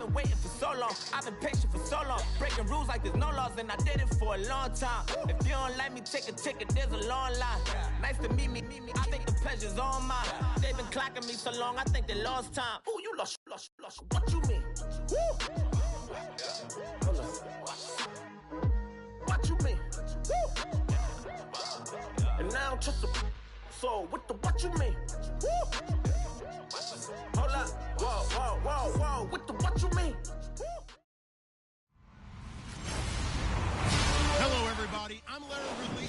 been waiting for so long. I've been patient for so long. Breaking rules like there's no laws, and I did it for a long time. If you don't like me, take a ticket, there's a long line. Nice to meet me. I think the pleasure's all mine. They've been clocking me so long, I think they lost time. Ooh, you lost. What you mean? Woo! Hold on. What you mean? Woo! And now I don't trust the so what you mean? Woo! Hold up. Whoa. What you mean? Woo! Hello, everybody. I'm Larry Ridley.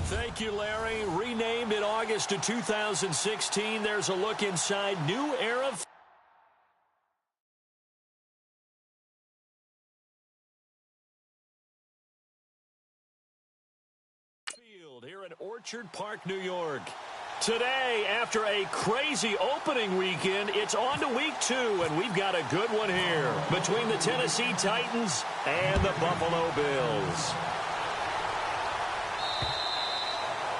Thank you, Larry. Renamed in August of 2016, there's a look inside new era. Field here in Orchard Park, New York. Today, after a crazy opening weekend, it's on to week 2, and we've got a good one here between the Tennessee Titans and the Buffalo Bills.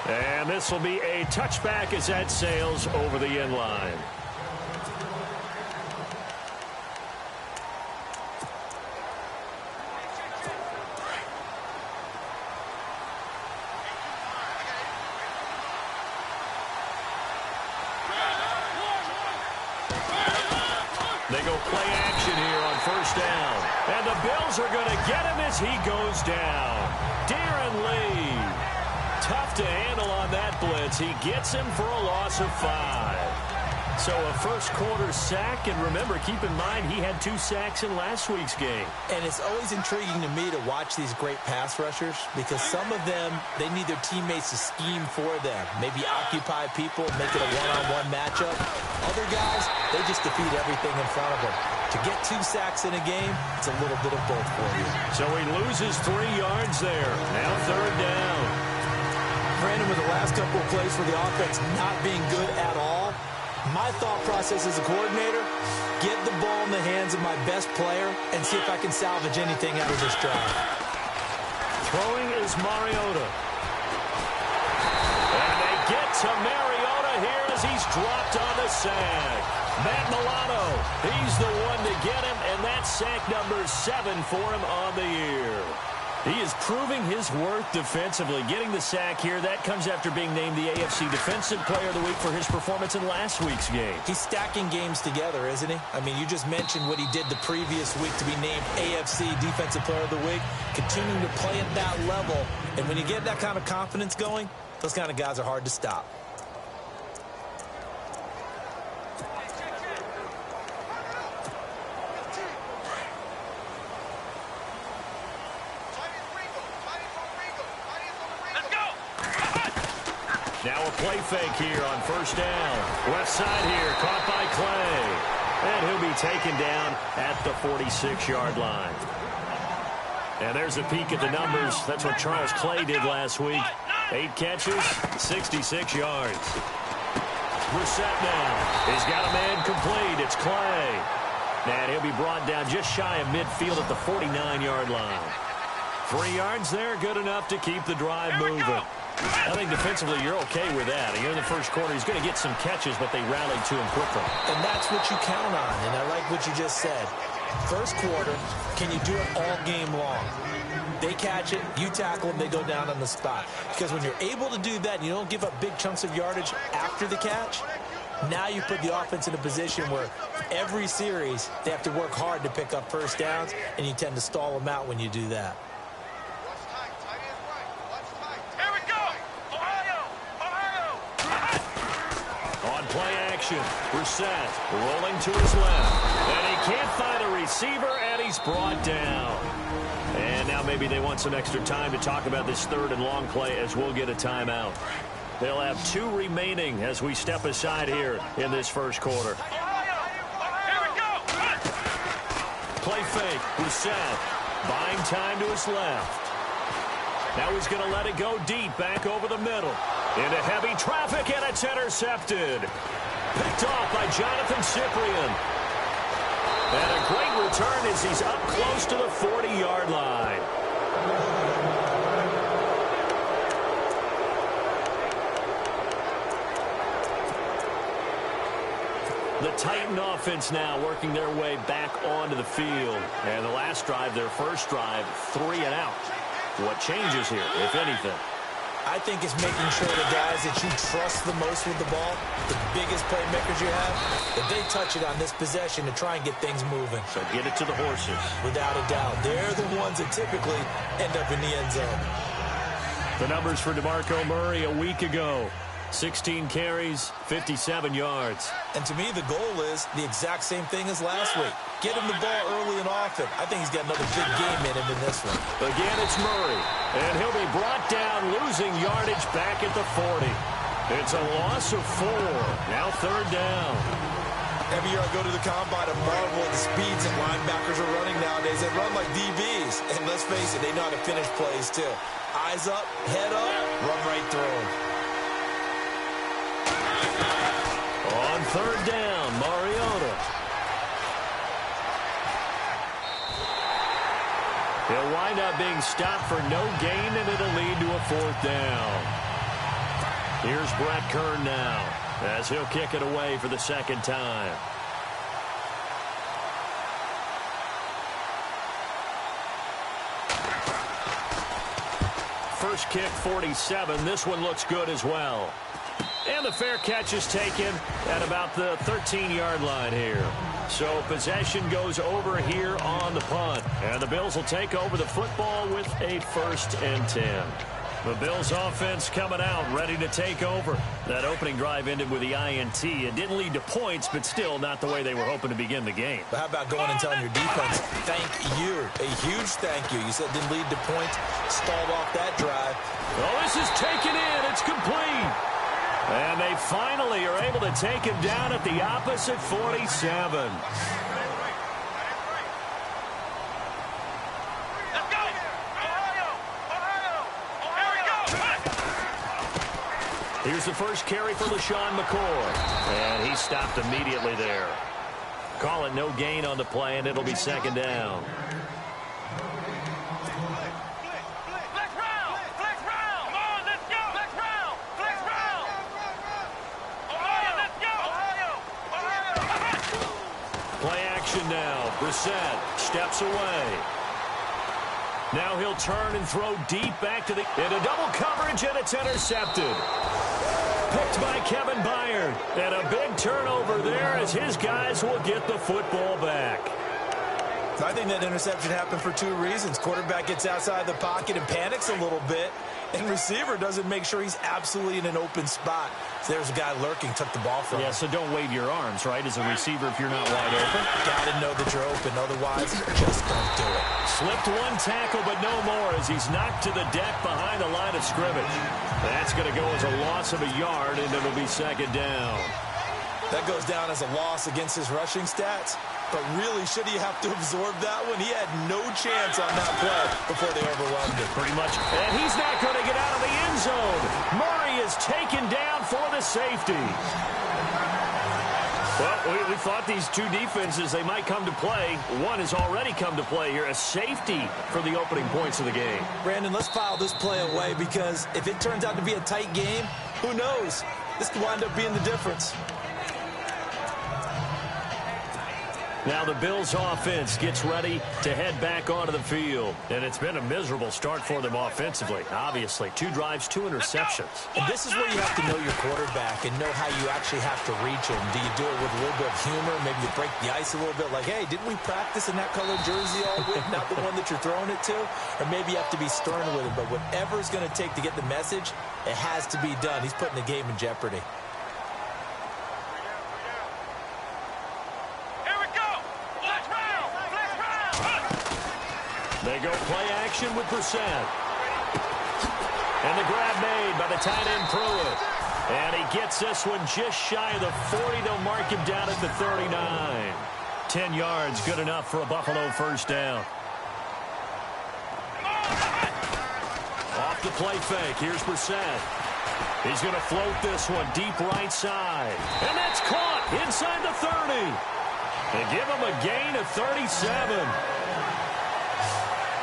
And this will be a touchback as that sails over the end line. They go play action here on first down. And the Bills are going to get him as he goes down. Darren Lee. Tough to handle on that blitz. He gets him for a loss of 5. So a first quarter sack, and remember, keep in mind, he had 2 sacks in last week's game. And it's always intriguing to me to watch these great pass rushers because some of them, they need their teammates to scheme for them. Maybe occupy people, make it a one-on-one matchup. Other guys, they just defeat everything in front of them. To get 2 sacks in a game, it's a little bit of both for you. So he loses 3 yards there. Now third down. Brandon, with the last couple of plays for the offense not being good at all, my thought process as a coordinator, get the ball in the hands of my best player and see if I can salvage anything out of this drive. Throwing is Mariota. And they get to Mariota here as he's dropped on the sack. Matt Milano, he's the one to get him, and that's sack number 7 for him on the year. He is proving his worth defensively. Getting the sack here, that comes after being named the AFC Defensive Player of the Week for his performance in last week's game. He's stacking games together, isn't he? I mean, you just mentioned what he did the previous week to be named AFC Defensive Player of the Week, continuing to play at that level. And when you get that kind of confidence going, those kind of guys are hard to stop. Now a play fake here on first down. Left side here, caught by Clay. And he'll be taken down at the 46-yard line. And there's a peek at the numbers. That's what Charles Clay did last week. 8 catches, 66 yards. Brissett now. He's got a man complete. It's Clay. And he'll be brought down just shy of midfield at the 49-yard line. 3 yards there, good enough to keep the drive moving. I think defensively you're okay with that. Here in the first quarter, he's going to get some catches, but they rallied to him quickly. And that's what you count on, and I like what you just said. First quarter, can you do it all game long? They catch it, you tackle them, they go down on the spot. Because when you're able to do that and you don't give up big chunks of yardage after the catch, now you put the offense in a position where every series they have to work hard to pick up first downs, and you tend to stall them out when you do that. Play action. Brissett rolling to his left. And he can't find a receiver, and he's brought down. And now maybe they want some extra time to talk about this third and long play as we'll get a timeout. They'll have 2 remaining as we step aside here in this first quarter. Play fake. Brissett buying time to his left. Now he's going to let it go deep back over the middle. Into heavy traffic, and it's intercepted. Picked off by Jonathan Cyprien. And a great return as he's up close to the 40-yard line. The Titan offense now working their way back onto the field. And the last drive, their first drive, 3 and out. What changes here, if anything? I think it's making sure the guys that you trust the most with the ball, the biggest playmakers you have, that they touch it on this possession to try and get things moving. So get it to the horses. Without a doubt. They're the ones that typically end up in the end zone. The numbers for DeMarco Murray a week ago. 16 carries, 57 yards. And to me, the goal is the exact same thing as last week. Get him the ball early and often. I think he's got another big game in him in this one. Again, it's Murray. And he'll be brought down, losing yardage back at the 40. It's a loss of 4. Now 3rd down. Every year I go to the combine, I marvel at the speeds that linebackers are running nowadays. They run like DBs. And let's face it, they know how to finish plays too. Eyes up, head up, run right through them. On 3rd down, Mariota. He'll wind up being stopped for no gain, and it'll lead to a 4th down. Here's Brett Kern now, as he'll kick it away for the 2nd time. First kick, 47. This one looks good as well. And the fair catch is taken at about the 13-yard line here. So possession goes over here on the punt. And the Bills will take over the football with a 1st and 10. The Bills offense coming out, ready to take over. That opening drive ended with the INT. It didn't lead to points, but still not the way they were hoping to begin the game. But how about going and telling your defense, thank you, a huge thank you. You said it didn't lead to points, stalled off that drive. Oh, this is taken in. It's complete. And they finally are able to take him down at the opposite 47. Here's the first carry for LaShawn McCoy. And he stopped immediately there. Call it no gain on the play, and it'll be 2nd down. Play action now. Brissett steps away. Now he'll turn and throw deep back to the... into double coverage, and it's intercepted. Picked by Kevin Byard. And a big turnover there as his guys will get the football back. I think that interception happened for 2 reasons. Quarterback gets outside the pocket and panics a little bit. And receiver doesn't make sure he's absolutely in an open spot. So there's a guy lurking, took the ball from him. Yeah, so don't wave your arms, right, as a receiver if you're not wide open. Got to know that you're open. Otherwise, just don't do it. Slipped one tackle, but no more as he's knocked to the deck behind the line of scrimmage. That's going to go as a loss of a yard, and it'll be 2nd down. That goes down as a loss against his rushing stats. But really, should he have to absorb that one? He had no chance on that play before they overwhelmed him. Pretty much. And he's not going to get out of the end zone. Murray is taken down for the safety. Well, we thought these two defenses, they might come to play. One has already come to play here, a safety for the opening points of the game. Brandon, let's file this play away because if it turns out to be a tight game, who knows? This could wind up being the difference. Now the Bills offense gets ready to head back onto the field. And it's been a miserable start for them offensively. Obviously, 2 drives, 2 interceptions. And this is where you have to know your quarterback and know how you actually have to reach him. Do you do it with a little bit of humor? Maybe you break the ice a little bit like, hey, didn't we practice in that colored jersey all week? Not the one that you're throwing it to? Or maybe you have to be stern with him. But whatever it's going to take to get the message, it has to be done. He's putting the game in jeopardy. They go play action with Brissett. And the grab made by the tight end Pruitt. And he gets this one just shy of the 40. They'll mark him down at the 39. 10 yards, good enough for a Buffalo first down. Off the play fake. Here's Brissett. He's going to float this one deep right side. And that's caught inside the 30. They give him a gain of 37.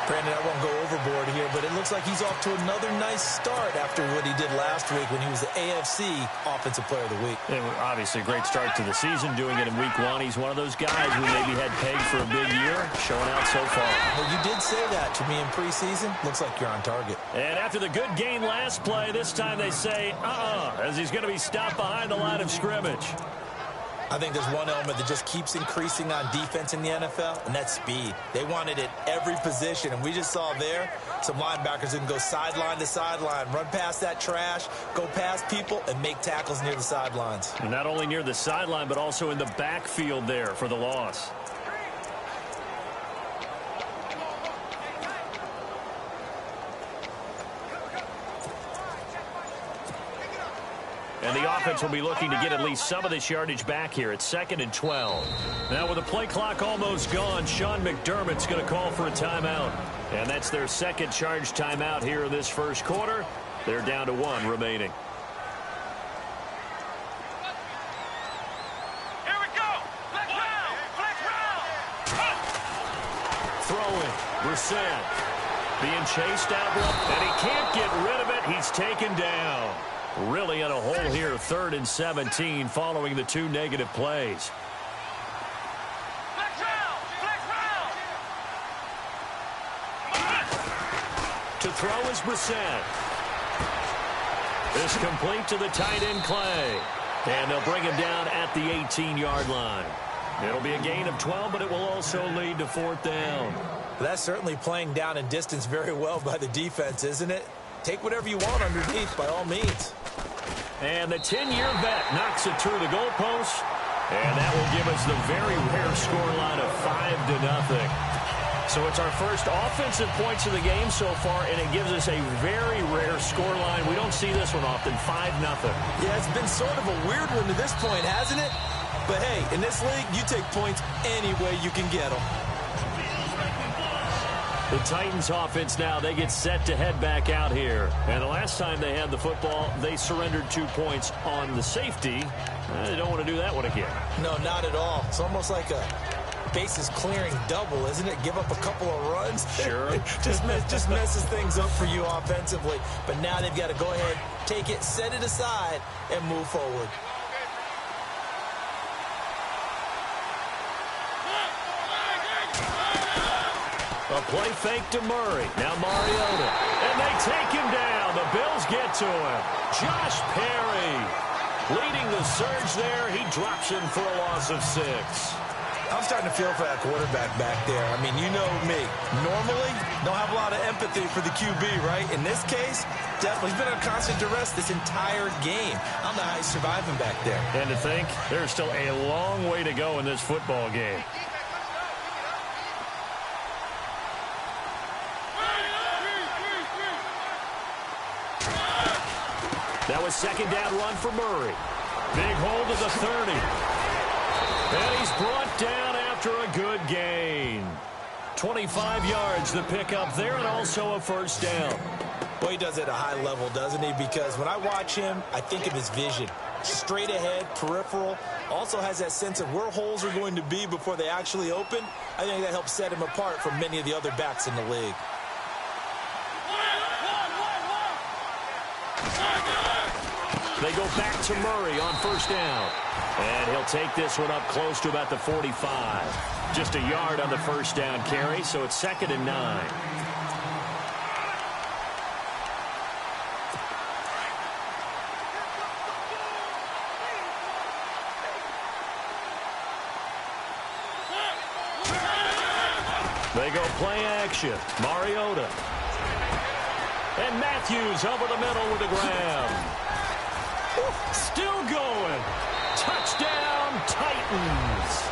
Brandon, I won't go overboard here, but it looks like he's off to another nice start after what he did last week when he was the AFC Offensive Player of the Week. Yeah, obviously a great start to the season, doing it in week 1. He's one of those guys who maybe had pegged for a big year, showing out so far. Well, you did say that to me in preseason. Looks like you're on target. And after the good game last play, this time they say, as he's going to be stopped behind the line of scrimmage. I think there's one element that just keeps increasing on defense in the NFL, and that's speed. They want it at every position, and we just saw there some linebackers that can go sideline to sideline, run past that trash, go past people, and make tackles near the sidelines. And not only near the sideline, but also in the backfield there for the loss. And the offense will be looking to get at least some of this yardage back here. It's 2nd and 12. Now with the play clock almost gone, Sean McDermott's going to call for a timeout. And that's their second charge timeout here in this first quarter. They're down to 1 remaining. Here we go. Flex round. Flex round. Throwing. Brissett being chased out. And he can't get rid of it. He's taken down. Really in a hole here, 3rd and 17, following the 2 negative plays. Flex round. Flex round. To throw is Brissett. This complete to the tight end, Clay. And they'll bring him down at the 18-yard line. It'll be a gain of 12, but it will also lead to 4th down. That's certainly playing down in distance very well by the defense, isn't it? Take whatever you want underneath, by all means. And the 10-year vet knocks it through the goalpost. And that will give us the very rare scoreline of 5-0. So it's our first offensive points of the game so far, and it gives us a very rare scoreline. We don't see this one often, 5-0. Yeah, it's been sort of a weird one to this point, hasn't it? But hey, in this league, you take points any way you can get them. The Titans offense now, they get set to head back out here. And the last time they had the football, they surrendered 2 points on the safety. They don't want to do that one again. No, not at all. It's almost like a bases clearing double, isn't it? Give up a couple of runs. Sure. just messes things up for you offensively. But now they've got to go ahead, take it, set it aside, and move forward. A play fake to Murray. Now Mariota. And they take him down. The Bills get to him. Josh Perry leading the surge there. He drops him for a loss of 6. I'm starting to feel for that quarterback back there. I mean, you know me. Normally, don't have a lot of empathy for the QB, right? In this case, definitely. He's been on constant duress this entire game. I don't know how he's surviving back there. And to think, there's still a long way to go in this football game. That was 2nd down run for Murray. Big hold to the 30. And he's brought down after a good gain. 25 yards the pickup there, and also a 1st down. Well, he does it at a high level, doesn't he? Because when I watch him, I think of his vision. Straight ahead, peripheral. Also has that sense of where holes are going to be before they actually open. I think that helps set him apart from many of the other backs in the league. They go back to Murray on 1st down. And he'll take this one up close to about the 45. Just a yard on the 1st down carry, so it's 2nd and 9. They go play action. Mariota. And Matthews over the middle with the grab. Still going. Touchdown, Titans.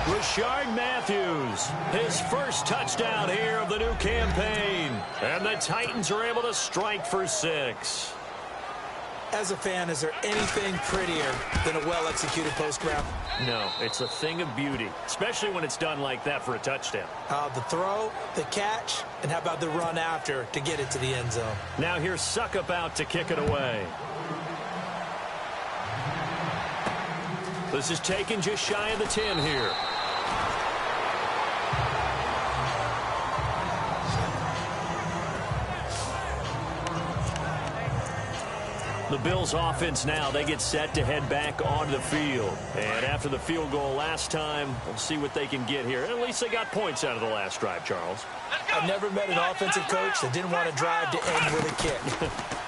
Rashard Matthews, his first touchdown here of the new campaign. And the Titans are able to strike for 6. As a fan, is there anything prettier than a well-executed post grab? No, it's a thing of beauty, especially when it's done like that for a touchdown. The throw, the catch, and how about the run after to get it to the end zone? Now here's Suckup out to kick it away. This is taken just shy of the 10 here. The Bills offense now, they get set to head back onto the field. And after the field goal last time, we'll see what they can get here. At least they got points out of the last drive, Charles. I've never met an offensive coach that didn't want to drive to end with a kick.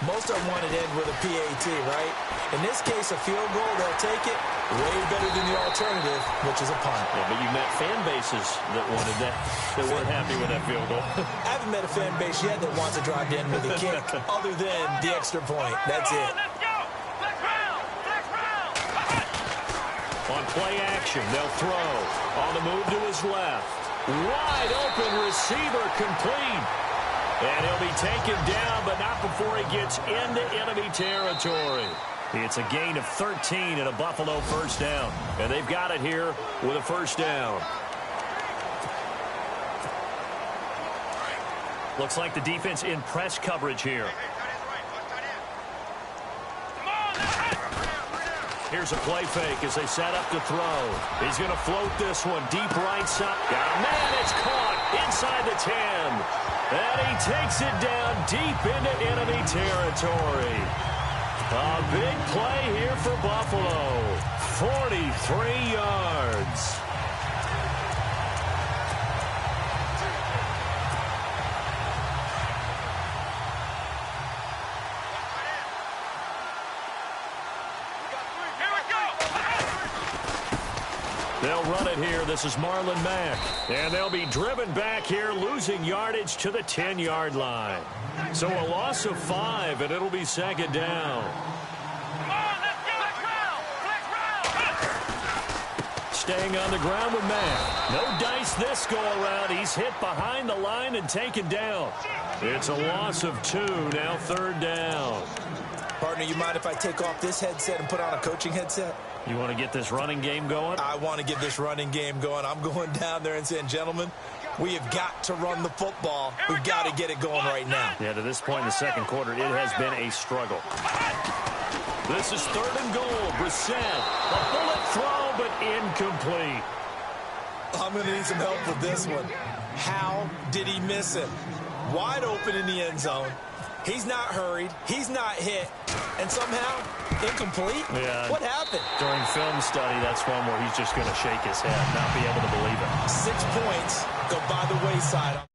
Most of them want to end with a PAT, right? In this case, a field goal, they'll take it way better than the alternative, which is a punt. Yeah, but you met fan bases that wanted that, that weren't happy with that field goal. I haven't met a fan base yet that wants to drive to end with a kick other than the extra point. That's it. On play action, they'll throw. On the move to his left. Wide open receiver complete. And he'll be taken down, but not before he gets into enemy territory. It's a gain of 13 and a Buffalo first down. And they've got it here with a first down. Looks like the defense in press coverage here. Here's a play fake as they set up to throw. He's going to float this one deep right side. Got a man, it's caught inside the 10. And he takes it down deep into enemy territory. A big play here for Buffalo. 43 yards. They'll run it here. This is Marlon Mack. And they'll be driven back here, losing yardage to the 10-yard line. So a loss of 5, and it'll be second down. Staying on the ground with Mack. No dice this go-around. He's hit behind the line and taken down. It's a loss of 2, now third down. Partner, you mind if I take off this headset and put on a coaching headset? You want to get this running game going? I want to get this running game going. I'm going down there and saying, gentlemen, we have got to run the football. We've got to get it going right now. Yeah, to this point in the second quarter, it has been a struggle. This is third and goal. Brissett, a bullet throw, but incomplete. I'm going to need some help with this one. How did he miss it? Wide open in the end zone. He's not hurried. He's not hit. And somehow, incomplete? Yeah. What happened? During film study, that's one where he's just going to shake his head, not be able to believe it. 6 points go by the wayside.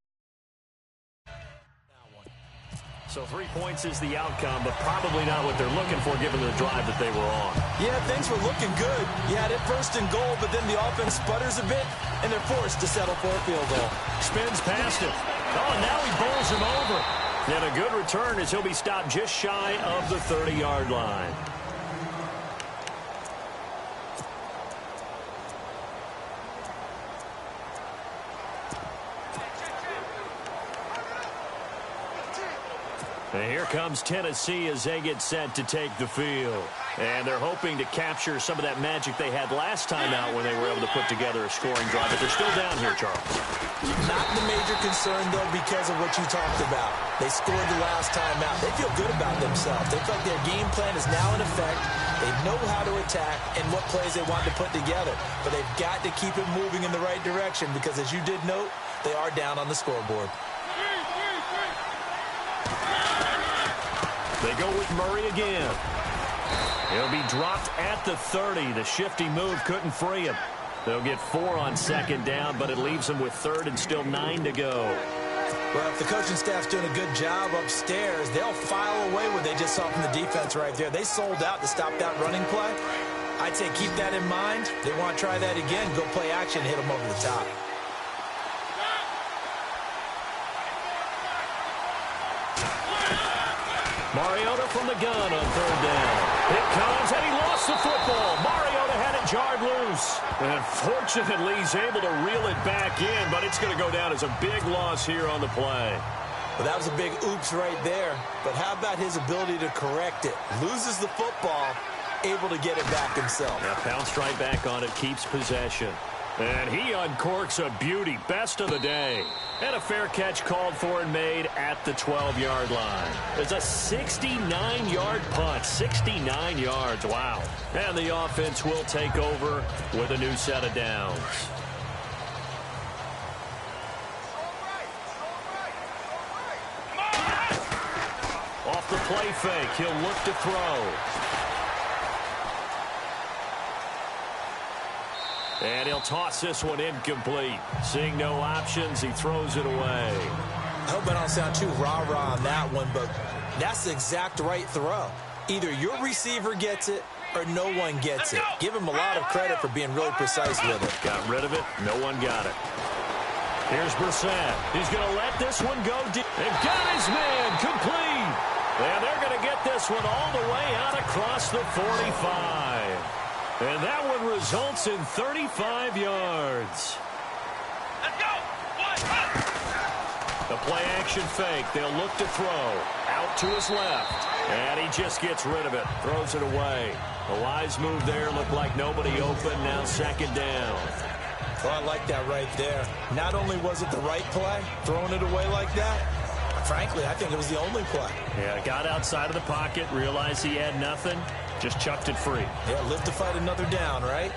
So 3 points is the outcome, but probably not what they're looking for given the drive that they were on. Yeah, things were looking good. You had it first and goal, but then the offense sputters a bit, and they're forced to settle for a field goal. Spins past it. Oh, now he bowls him over. And a good return as he'll be stopped just shy of the 30-yard line. And here comes Tennessee as they get set to take the field. And they're hoping to capture some of that magic they had last time out when they were able to put together a scoring drive. But they're still down here, Charles. Not the major concern, though, because of what you talked about. They scored the last time out. They feel good about themselves. They feel like their game plan is now in effect. They know how to attack and what plays they want to put together. But they've got to keep it moving in the right direction because, as you did note, they are down on the scoreboard. They go with Murray again. He'll be dropped at the 30. The shifty move couldn't free him. They'll get 4 on second down, but it leaves them with third and still 9 to go. Well, if the coaching staff's doing a good job upstairs, they'll file away what they just saw from the defense right there. They sold out to stop that running play. I'd say keep that in mind. They want to try that again. Go play action, hit them over the top. Mariota from the gun on third down. It comes, and he lost the football. Mariota had it jarred loose. And fortunately, he's able to reel it back in, but it's going to go down as a big loss here on the play. Well, that was a big oops right there. But how about his ability to correct it? Loses the football, able to get it back himself. Now pounced right back on it, keeps possession. And he uncorks a beauty, best of the day. And a fair catch called for and made at the 12-yard line. It's a 69-yard punt, 69 yards, wow. And the offense will take over with a new set of downs. off the play fake. He'll look to throw. And he'll toss this one incomplete. Seeing no options, he throws it away. I hope I don't sound too rah-rah on that one, but that's the exact right throw. Either your receiver gets it or no one gets it. Give him a lot of credit for being really precise with it. Got rid of it. No one got it. Here's Brissett. He's going to let this one go deep. And got his man complete. And they're going to get this one all the way out across the 45. And that one results in 35 yards. Let's go. The play-action fake. They'll look to throw. Out to his left. And he just gets rid of it. Throws it away. A wise move there. Looked like nobody open. Now second down. Well, I like that right there. Not only was it the right play, throwing it away like that, frankly, I think it was the only play. Yeah, got outside of the pocket, realized he had nothing, just chucked it free. Yeah, live to fight another down, right?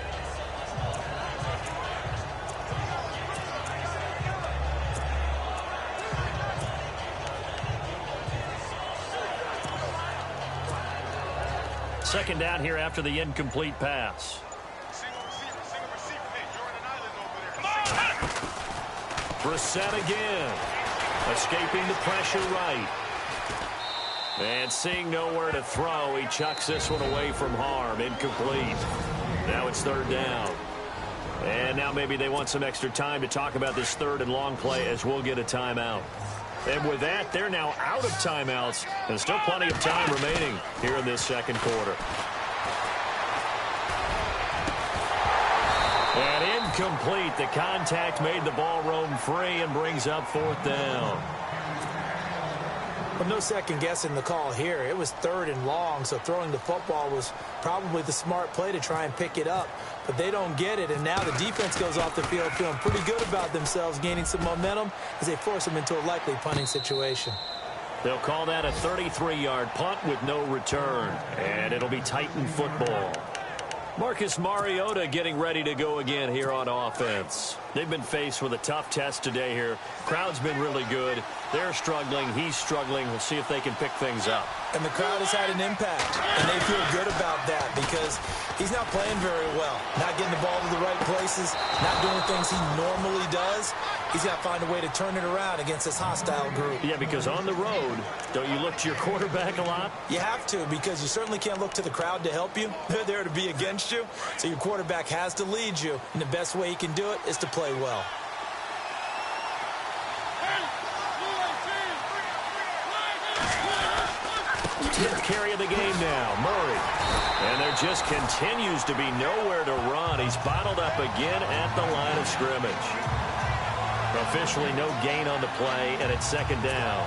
Second down here after the incomplete pass. Brissett again. Escaping the pressure right. And seeing nowhere to throw, he chucks this one away from harm. Incomplete. Now it's third down. And now maybe they want some extra time to talk about this third and long play as we'll get a timeout. And with that, they're now out of timeouts. And still plenty of time remaining here in this second quarter. And incomplete. The contact made the ball roam free and brings up fourth down. Well, no second guessing the call here. It was third and long, so throwing the football was probably the smart play to try and pick it up. But they don't get it, and now the defense goes off the field feeling pretty good about themselves, gaining some momentum as they force them into a likely punting situation. They'll call that a 33-yard punt with no return, and it'll be Titan football. Marcus Mariota getting ready to go again here on offense. They've been faced with a tough test today here. Crowd's been really good. They're struggling. He's struggling. We'll see if they can pick things up. And the crowd has had an impact, and they feel good about that because he's not playing very well. Not getting the ball to the right places, not doing things he normally does. He's got to find a way to turn it around against this hostile group. Yeah, because on the road, don't you look to your quarterback a lot? You have to, because you certainly can't look to the crowd to help you. They're there to be against you, so your quarterback has to lead you, and the best way he can do it is to play well. Carry of the game now, Murray. And there just continues to be nowhere to run. He's bottled up again at the line of scrimmage. Officially no gain on the play, and it's second down.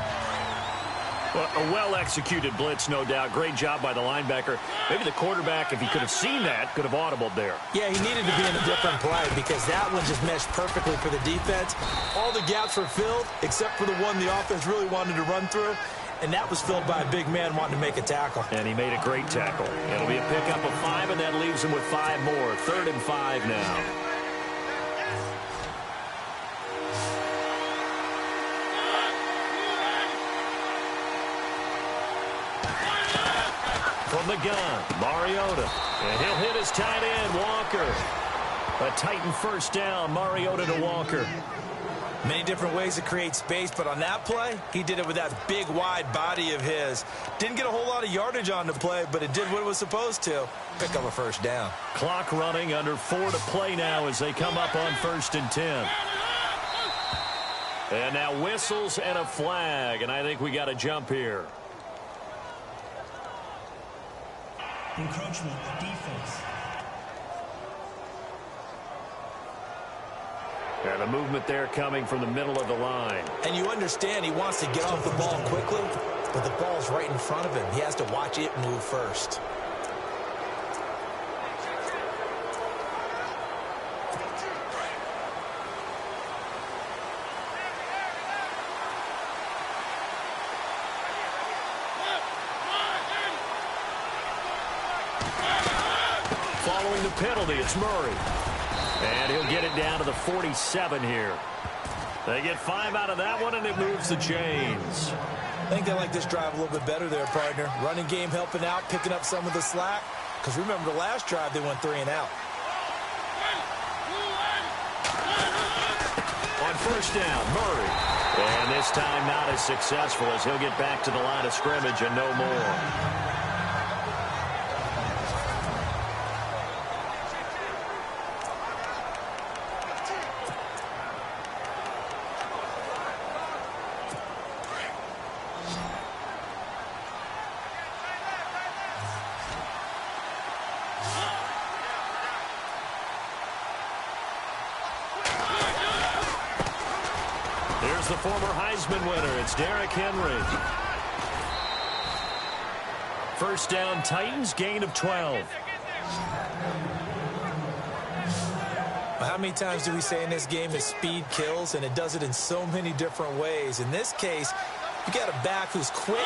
Well, a well-executed blitz, no doubt. Great job by the linebacker. Maybe the quarterback, if he could have seen that, could have audibled there. Yeah, he needed to be in a different play because that one just meshed perfectly for the defense. All the gaps were filled except for the one the offense really wanted to run through. And that was filled by a big man wanting to make a tackle. And he made a great tackle. It'll be a pickup of 5, and that leaves him with 5 more. 3rd and 5 now. From the gun, Mariota. And he'll hit his tight end, Walker. A Titan first down, Mariota to Walker. Many different ways to create space, but on that play, he did it with that big, wide body of his. Didn't get a whole lot of yardage on the play, but it did what it was supposed to. Pick up a first down. Clock running, under 4 to play now as they come up on 1st and 10. And now whistles and a flag, and I think we got a jump here. Encroachment, defense. And the movement there coming from the middle of the line. And you understand he wants to get off the ball quickly, but the ball's right in front of him. He has to watch it move first. Following the penalty, it's Murray. And he'll get it down to the 47 here. They get 5 out of that one, and it moves the chains. I think they like this drive a little bit better there, partner. Running game helping out, picking up some of the slack. Because remember the last drive, they went 3 and out. On first down, Murray. And this time not as successful as he'll get back to the line of scrimmage and no more. Here's the former Heisman winner. It's Derrick Henry. First down, Titans, gain of 12. How many times do we say in this game that speed kills, and it does it in so many different ways? In this case, you got a back who's quick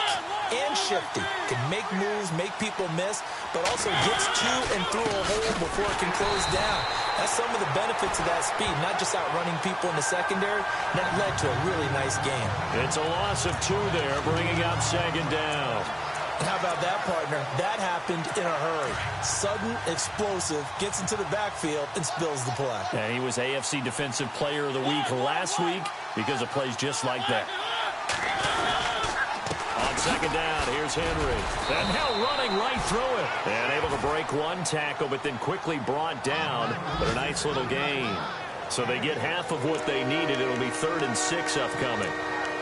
and shifty, can make moves, make people miss, but also gets to and through a hole before it can close down. That's some of the benefits of that speed, not just outrunning people in the secondary. That led to a really nice game. It's a loss of 2 there, bringing up second down. How about that, partner? That happened in a hurry. Sudden, explosive, gets into the backfield, and spills the play. And he was AFC Defensive Player of the Week last week because of plays just like that. On second down, here's Henry. And now running right through it. And able to break one tackle, but then quickly brought down. But a nice little gain. So they get half of what they needed. It'll be 3rd and 6 upcoming.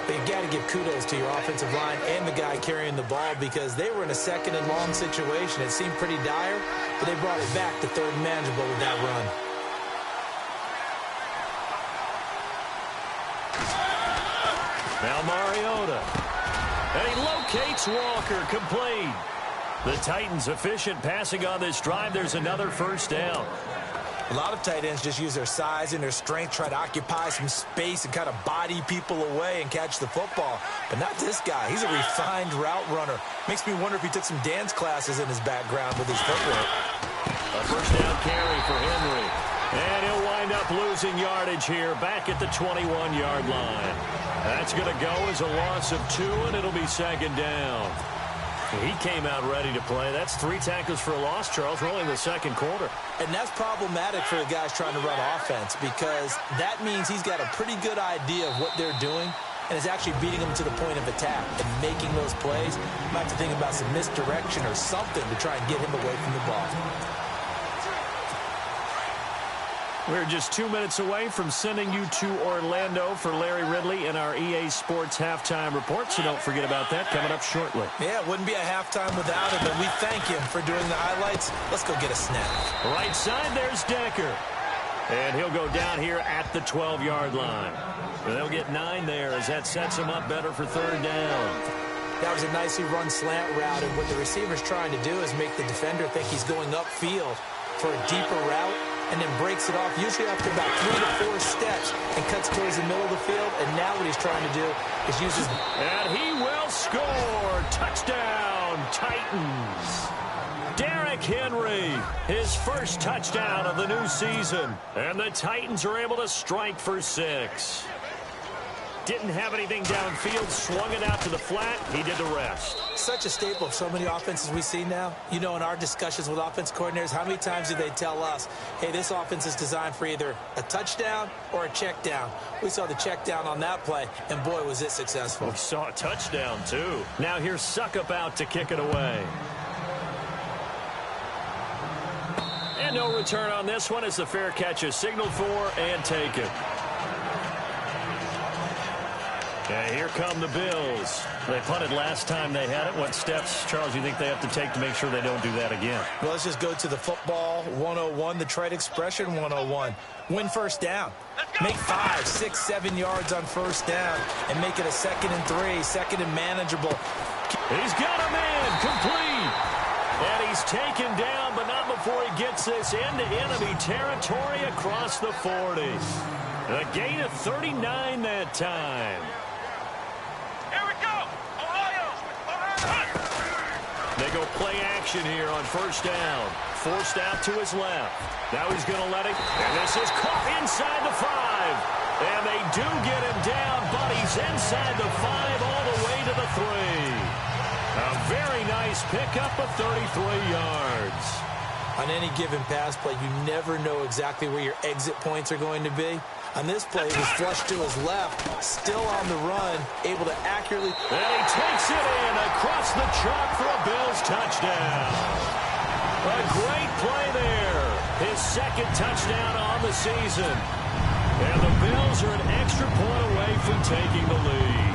You've got to give kudos to your offensive line and the guy carrying the ball because they were in a 2nd and long situation. It seemed pretty dire, but they brought it back to 3rd and manageable with that run. Now Mariota. And he locates Walker, complete. The Titans efficient passing on this drive. There's another first down. A lot of tight ends just use their size and their strength, try to occupy some space and kind of body people away and catch the football. But not this guy. He's a refined route runner. Makes me wonder if he took some dance classes in his background with his footwork. A first down carry for Henry. And he'll wind up losing yardage here back at the 21-yard line. That's going to go as a loss of 2, and it'll be second down. He came out ready to play. That's 3 tackles for a loss, Charles. We're only in the second quarter. And that's problematic for the guys trying to run offense because that means he's got a pretty good idea of what they're doing and is actually beating them to the point of attack and making those plays. You might have to think about some misdirection or something to try and get him away from the ball. We're just 2 minutes away from sending you to Orlando for Larry Ridley in our EA Sports Halftime Report, so don't forget about that coming up shortly. Yeah, it wouldn't be a halftime without him, and we thank him for doing the highlights. Let's go get a snap. Right side, there's Decker. And he'll go down here at the 12-yard line. And they'll get 9 there as that sets him up better for 3rd down. That was a nicely run slant route, and what the receiver's trying to do is make the defender think he's going upfield for a deeper route, and then breaks it off, usually after about 3 to 4 steps, and cuts towards the middle of the field. And now what he's trying to do is use his... And he will score! Touchdown, Titans! Derrick Henry, his first touchdown of the new season. And the Titans are able to strike for 6. Didn't have anything downfield, swung it out to the flat. He did the rest. Such a staple of so many offenses we see now. You know, in our discussions with offense coordinators, how many times do they tell us, hey, this offense is designed for either a touchdown or a check down? We saw the check down on that play, and boy, was it successful. We saw a touchdown, too. Now here's Suckup out to kick it away. And no return on this one as the fair catch is signaled for and taken. Okay, here come the Bills. They punted last time they had it. What steps, Charles, you think they have to take to make sure they don't do that again? Well, let's just go to the football 101, the trade expression 101. Win first down. Make 5, 6, 7 yards on first down and make it a 2nd and 3, 2nd and manageable. He's got a man complete. And he's taken down, but not before he gets this into enemy territory across the 40. A gain of 39 that time. They go play action here on first down. Forced out to his left. Now he's going to let it. And this is caught inside the 5. And they do get him down, but he's inside the 5 all the way to to the 3. A very nice pickup of 33 yards. On any given pass play, you never know exactly where your exit points are going to be. On this play, it was flushed to his left, still on the run, able to accurately... And he takes it in across the chalk for a Bills touchdown. A great play there. His second touchdown on the season. And the Bills are an extra point away from taking the lead.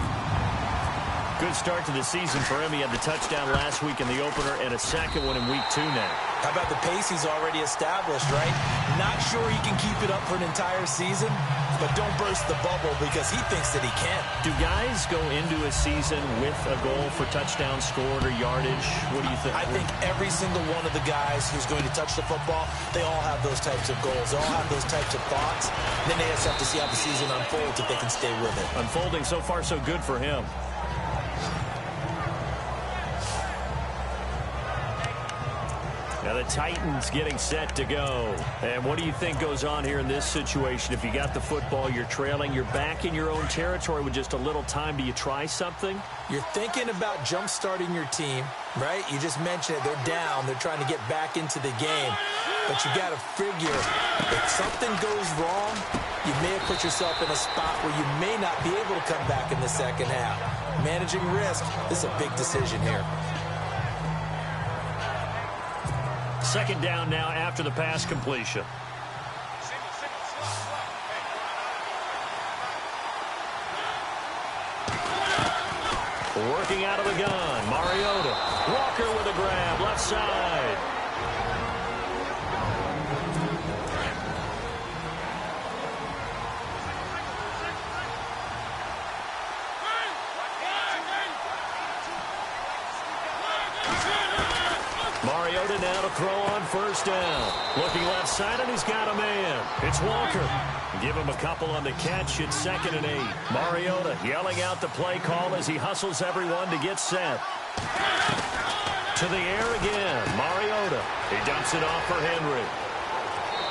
Good start to the season for him. He had the touchdown last week in the opener and a second one in week 2 now. How about the pace he's already established, right? Not sure he can keep it up for an entire season, but don't burst the bubble because he thinks that he can. Do guys go into a season with a goal for touchdown scored or yardage? What do you think? I think every single one of the guys who's going to touch the football, they all have those types of goals. They all have those types of thoughts. Then they just have to see how the season unfolds if they can stay with it. Unfolding so far so good for him. Now the Titans getting set to go. And what do you think goes on here in this situation? If you got the football, you're trailing, you're back in your own territory with just a little time. Do you try something? You're thinking about jump-starting your team, right? You just mentioned it. They're down. They're trying to get back into the game. But you got to figure, if something goes wrong, you may have put yourself in a spot where you may not be able to come back in the second half. Managing risk, this is a big decision here. Second down now after the pass completion. Working out of the gun, Mariota. Walker with a grab, left side. Mariota now to throw on first down. Looking left side, and he's got a man. It's Walker. Give him a couple on the catch. It's 2nd and 8. Mariota yelling out the play call as he hustles everyone to get set. To the air again. Mariota. He dumps it off for Henry.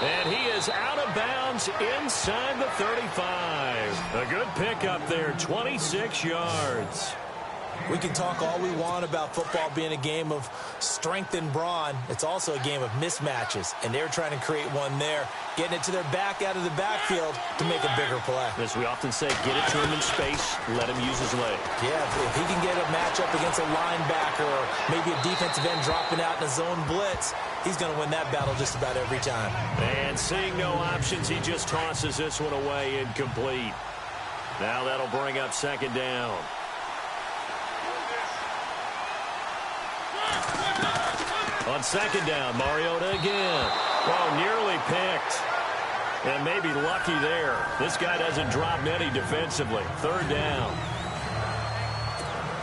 And he is out of bounds inside the 35. A good pickup there, 26 yards. We can talk all we want about football being a game of strength and brawn. It's also a game of mismatches, and they're trying to create one there, getting it to their back out of the backfield to make a bigger play. As we often say, get it to him in space, let him use his leg. Yeah, if he can get a matchup against a linebacker or maybe a defensive end dropping out in a zone blitz, he's going to win that battle just about every time. And seeing no options, he just tosses this one away incomplete. Now that'll bring up 2nd down. On 2nd down, Mariota again. Oh, nearly picked. And maybe lucky there. This guy doesn't drop many defensively. 3rd down.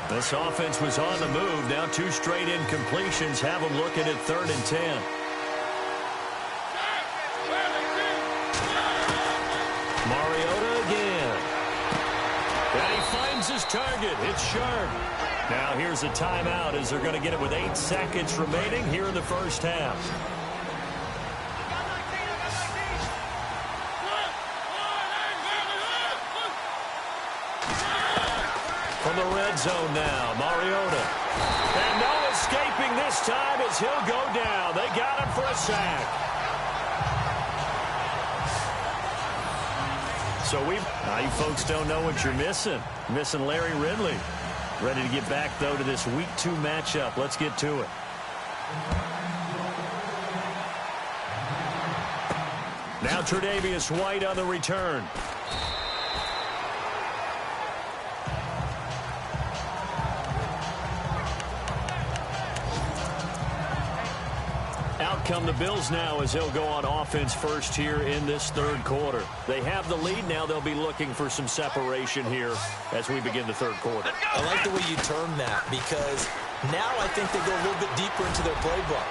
This offense was on the move. Now 2 straight incompletions have them looking at 3rd and 10. Mariota again. And he finds his target. It's Sharp. Now here's a timeout as they're going to get it with 8 seconds remaining here in the first half. From the red zone now, Mariota. And no escaping this time as he'll go down. They got him for a sack. So now you folks don't know what you're missing. Missing Larry Ridley. Ready to get back, though, to this Week 2 matchup. Let's get to it. Now Tre'Davious White on the return. Out come the Bills now as they'll go on offense first here in this 3rd quarter. They have the lead. Now they'll be looking for some separation here as we begin the 3rd quarter. I like the way you term that because now I think they go a little bit deeper into their playbook.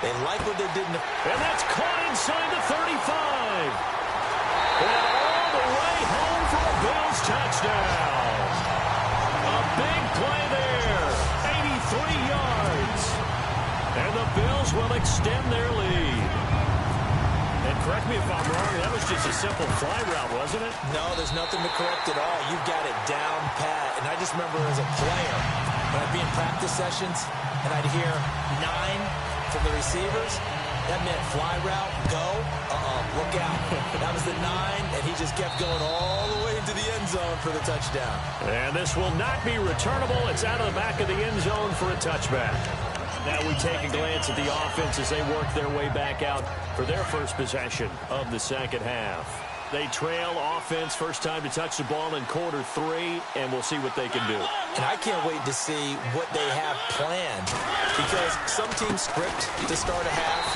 They like what they did in the... And that's caught inside the 35. And all the way home for a Bills touchdown. A big play there. 83 yards. And the Bills will extend their lead. And correct me if I'm wrong, that was just a simple fly route, wasn't it? No, there's nothing to correct at all. You've got it down pat. And I I just remember as a player, when I'd be in practice sessions and I'd hear 9 from the receivers, that meant fly route, go, look out. That was the 9, and he just kept going all the way into the end zone for the touchdown. And this will not be returnable. It's out of the back of the end zone for a touchback. Now we take a glance at the offense as they work their way back out for their first possession of the second half. They trail offense, first time to touch the ball in quarter 3, and we'll see what they can do. And I can't wait to see what they have planned, because some teams script to start a half.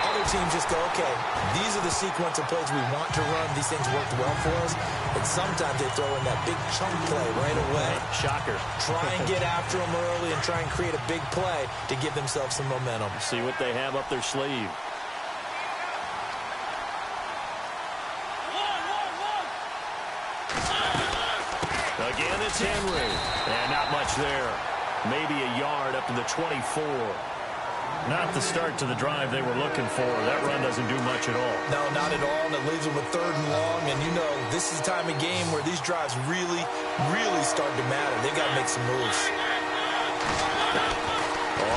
Other teams just go, okay, these are the sequence of plays we want to run. These things worked well for us. And sometimes they throw in that big chunk play right away. Shocker. Try and get after them early and try and create a big play to give themselves some momentum. See what they have up their sleeve. Again, it's Henry. And not much there. Maybe a yard up to the 24. Not the start to the drive they were looking for. That run doesn't do much at all. No, not at all, and it leaves them with 3rd and long. And, you know, this is the time of game where these drives really, really start to matter. They've got to make some moves.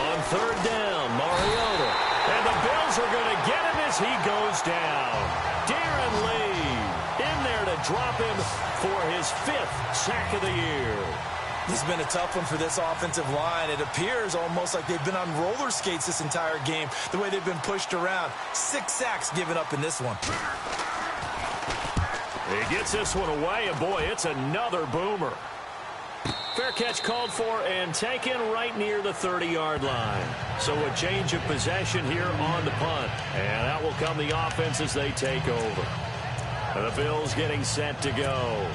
On 3rd down, Mariota. And the Bills are going to get him as he goes down. Darren Lee in there to drop him for his 5th sack of the year. This has been a tough one for this offensive line. It appears almost like they've been on roller skates this entire game, the way they've been pushed around. 6 sacks given up in this one. He gets this one away, and boy, it's another boomer. Fair catch called for and taken right near the 30-yard line. So a change of possession here on the punt. And out will come the offense as they take over. The Bills getting set to go.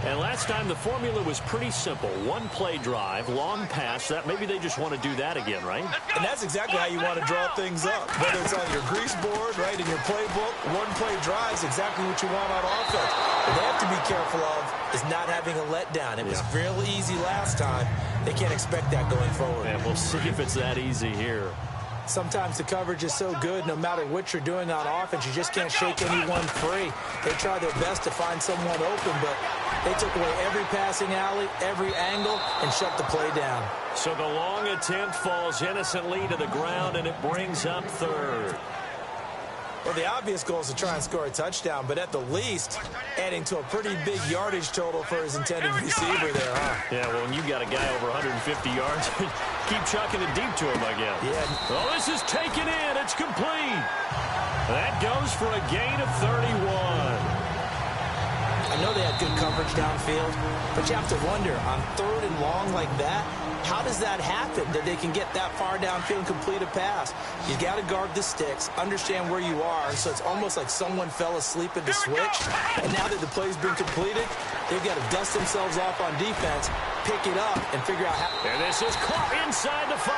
And last time the formula was pretty simple. 1-play drive, long pass. That maybe they just want to do that again, right? And that's exactly how you want to draw things up. Whether it's on your grease board, right, in your playbook, 1-play drive is exactly what you want on offense. What they have to be careful of is not having a letdown. It was real easy last time. They can't expect that going forward. And we'll see if it's that easy here. Sometimes the coverage is so good, no matter what you're doing on offense, you just can't shake anyone free. They try their best to find someone open, but they took away every passing alley, every angle, and shut the play down. So the long attempt falls innocently to the ground, and it brings up 3rd. Well, the obvious goal is to try and score a touchdown, but at the least, adding to a pretty big yardage total for his intended receiver there, huh? Yeah, well, when you got a guy over 150 yards, keep chucking it deep to him, I guess. Yeah. Oh, this is taken in. It's complete. That goes for a gain of 31. I know they had good coverage downfield, but you have to wonder, on 3rd and long like that, how does that happen, that they can get that far downfield and complete a pass? You got to guard the sticks, understand where you are, so it's almost like someone fell asleep at the switch, and now that the play's been completed, they've got to dust themselves off on defense, pick it up, and figure out how... And this is caught inside the 5.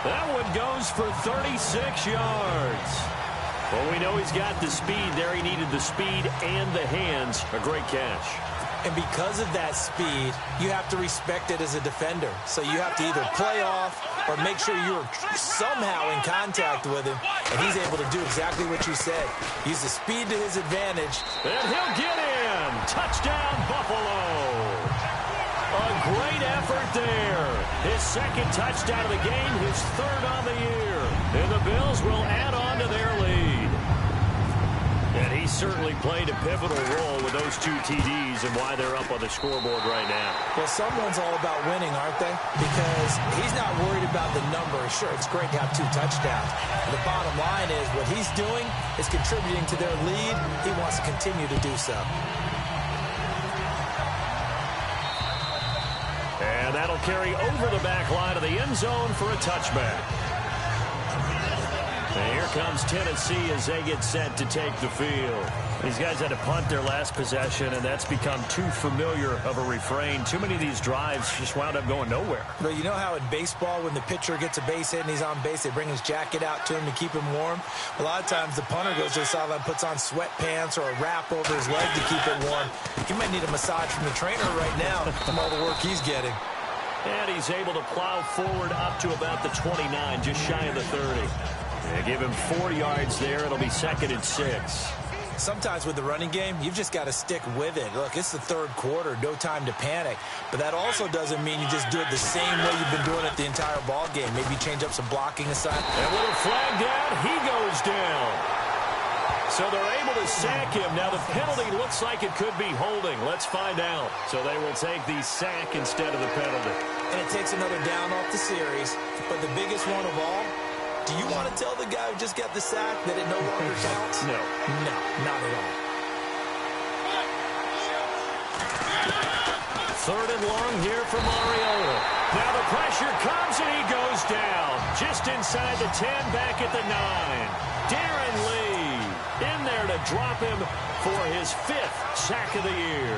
That one goes for 36 yards. Well, we know he's got the speed there. He needed the speed and the hands. A great catch. And because of that speed, you have to respect it as a defender. So you have to either play off or make sure you're somehow in contact with him. And he's able to do exactly what you said. Use the speed to his advantage. And he'll get in. Touchdown, Buffalo. A great effort there. His 2nd touchdown of the game, his 3rd on the year. And the Bills will add on to their lead. And he certainly played a pivotal role with those 2 TDs and why they're up on the scoreboard right now. Well, someone's all about winning, aren't they? Because he's not worried about the number. Sure, it's great to have 2 touchdowns. And the bottom line is what he's doing is contributing to their lead. He wants to continue to do so. And that'll carry over the back line of the end zone for a touchback. And here comes Tennessee as they get set to take the field. These guys had to punt their last possession, and that's become too familiar of a refrain. Too many of these drives just wound up going nowhere. But you know how in baseball, when the pitcher gets a base hit and he's on base, they bring his jacket out to him to keep him warm? A lot of times the punter goes to the sideline, puts on sweatpants or a wrap over his leg to keep it warm. He might need a massage from the trainer right now from all the work he's getting. And he's able to plow forward up to about the 29, just shy of the 30. They give him 4 yards there. It'll be 2nd and 6. Sometimes with the running game, you've just got to stick with it. Look, it's the third quarter, no time to panic. But that also doesn't mean you just do it the same way you've been doing it the entire ball game. Maybe change up some blocking aside. And with a flag down, he goes down. So they're able to sack him. Now the penalty looks like it could be holding. Let's find out. So they will take the sack instead of the penalty. And it takes another down off the series. But the biggest one of all, do you want to tell the guy who just got the sack that it no longer counts? No. No, not at all. Third and long here for Mariota. Now the pressure comes and he goes down. Just inside the 10, back at the 9. Darren Lee in there to drop him for his 5th sack of the year.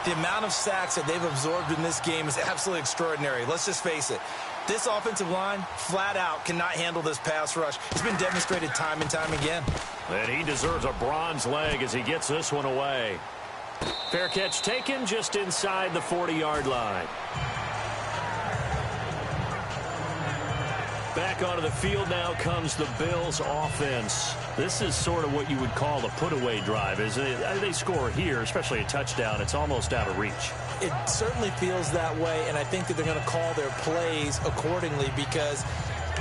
The amount of sacks that they've absorbed in this game is absolutely extraordinary. Let's just face it. This offensive line, flat out, cannot handle this pass rush. It's been demonstrated time and time again. And he deserves a bronze leg as he gets this one away. Fair catch taken just inside the 40-yard line. Back onto the field now comes the Bills offense. This is sort of what you would call a put-away drive. They score here, especially a touchdown, it's almost out of reach. It certainly feels that way, and I think that they're going to call their plays accordingly because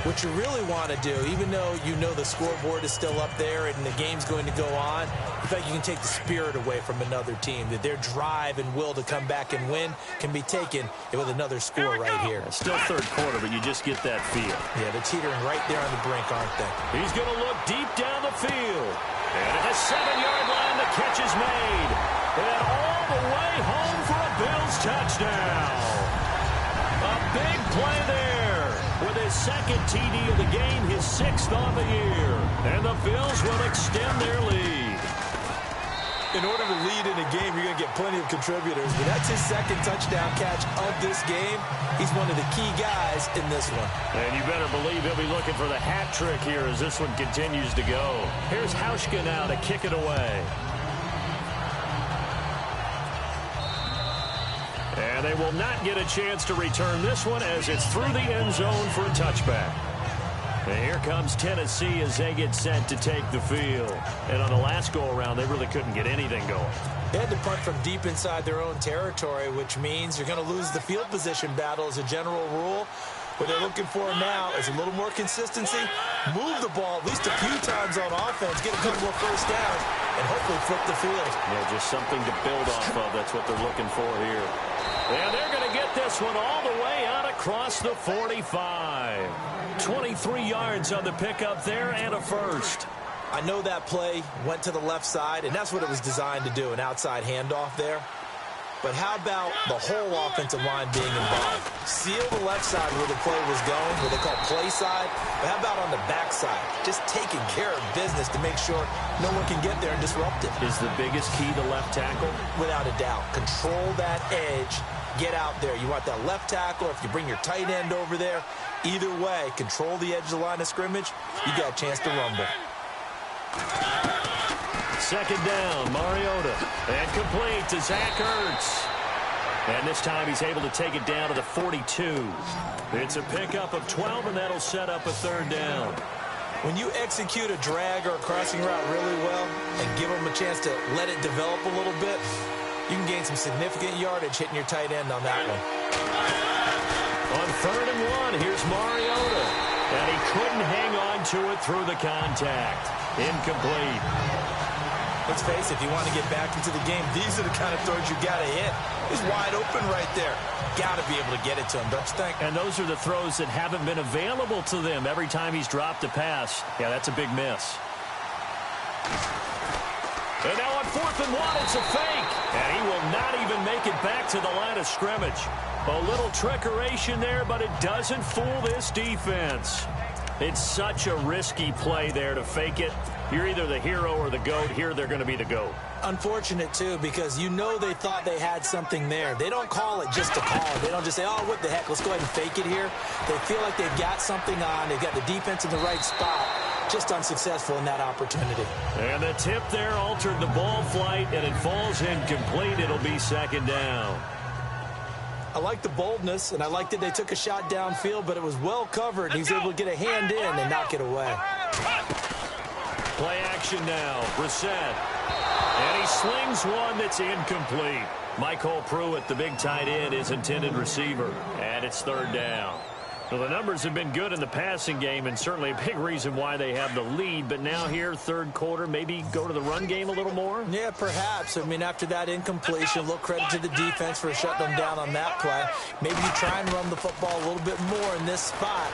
what you really want to do, even though you know the scoreboard is still up there and the game's going to go on, in fact, you can take the spirit away from another team, that their drive and will to come back and win can be taken with another score right here. It's still third quarter, but you just get that feel. Yeah, they're teetering right there on the brink, aren't they? He's going to look deep down the field. And at the 7-yard line, the catch is made. And all the way home for a Bills touchdown. A big play there with his second TD of the game, his 6th on the year. And the Bills will extend their lead. In order to lead in a game, you're going to get plenty of contributors. But that's his second touchdown catch of this game. He's one of the key guys in this one. And you better believe he'll be looking for the hat trick here as this one continues to go. Here's Hauschka now to kick it away. And they will not get a chance to return this one as it's through the end zone for a touchback. And here comes Tennessee as they get set to take the field. And on the last go-around, they really couldn't get anything going. They had to punt from deep inside their own territory, which means you're going to lose the field position battle as a general rule. What they're looking for now is a little more consistency, move the ball at least a few times on offense, get a couple more first downs, and hopefully flip the field. Yeah, just something to build off of. That's what they're looking for here. And they're going to get this one all the way out across the 45. 23 yards on the pickup there and a first. I know that play went to the left side, and that's what it was designed to do, an outside handoff there. But how about the whole offensive line being involved? Seal the left side where the play was going, what they call play side. But how about on the back side? Just taking care of business to make sure no one can get there and disrupt it. Is the biggest key the left tackle? Without a doubt. Control that edge. Get out there. You want that left tackle. If you bring your tight end over there, either way, control the edge of the line of scrimmage. You got a chance to rumble. Second down, Mariota. And complete to Zach Ertz. And this time he's able to take it down to the 42. It's a pickup of 12, and that'll set up a third down. When you execute a drag or a crossing route really well and give them a chance to let it develop a little bit, you can gain some significant yardage hitting your tight end on that one. On 3rd and 1, here's Mariota. And he couldn't hang on to it through the contact. Incomplete. Let's face it, if you want to get back into the game, these are the kind of throws you got to hit. He's wide open right there. Got to be able to get it to him, don't you think? And those are the throws that haven't been available to them every time he's dropped a pass. Yeah, that's a big miss. And now on 4th and 1, it's a fake. And he will not even make it back to the line of scrimmage. A little trickeration there, but it doesn't fool this defense. It's such a risky play there to fake it. You're either the hero or the GOAT. Here they're going to be the GOAT. Unfortunate, too, because you know they thought they had something there. They don't call it just to call it. They don't just say, oh, what the heck, let's go ahead and fake it here. They feel like they've got something on. They've got the defense in the right spot. Just unsuccessful in that opportunity. And the tip there altered the ball flight, and it falls incomplete. It'll be second down. I like the boldness, and I like that they took a shot downfield, but it was well covered. He was able to get a hand in and knock it away. Play action now. Brissett And he slings one that's incomplete. Michael Pruitt, the big tight end, is intended receiver. And it's third down. Well, the numbers have been good in the passing game and certainly a big reason why they have the lead. But now here, third quarter, maybe go to the run game a little more? Yeah, perhaps. I mean, after that incompletion, a little credit to the defense for shutting them down on that play. Maybe you try and run the football a little bit more in this spot.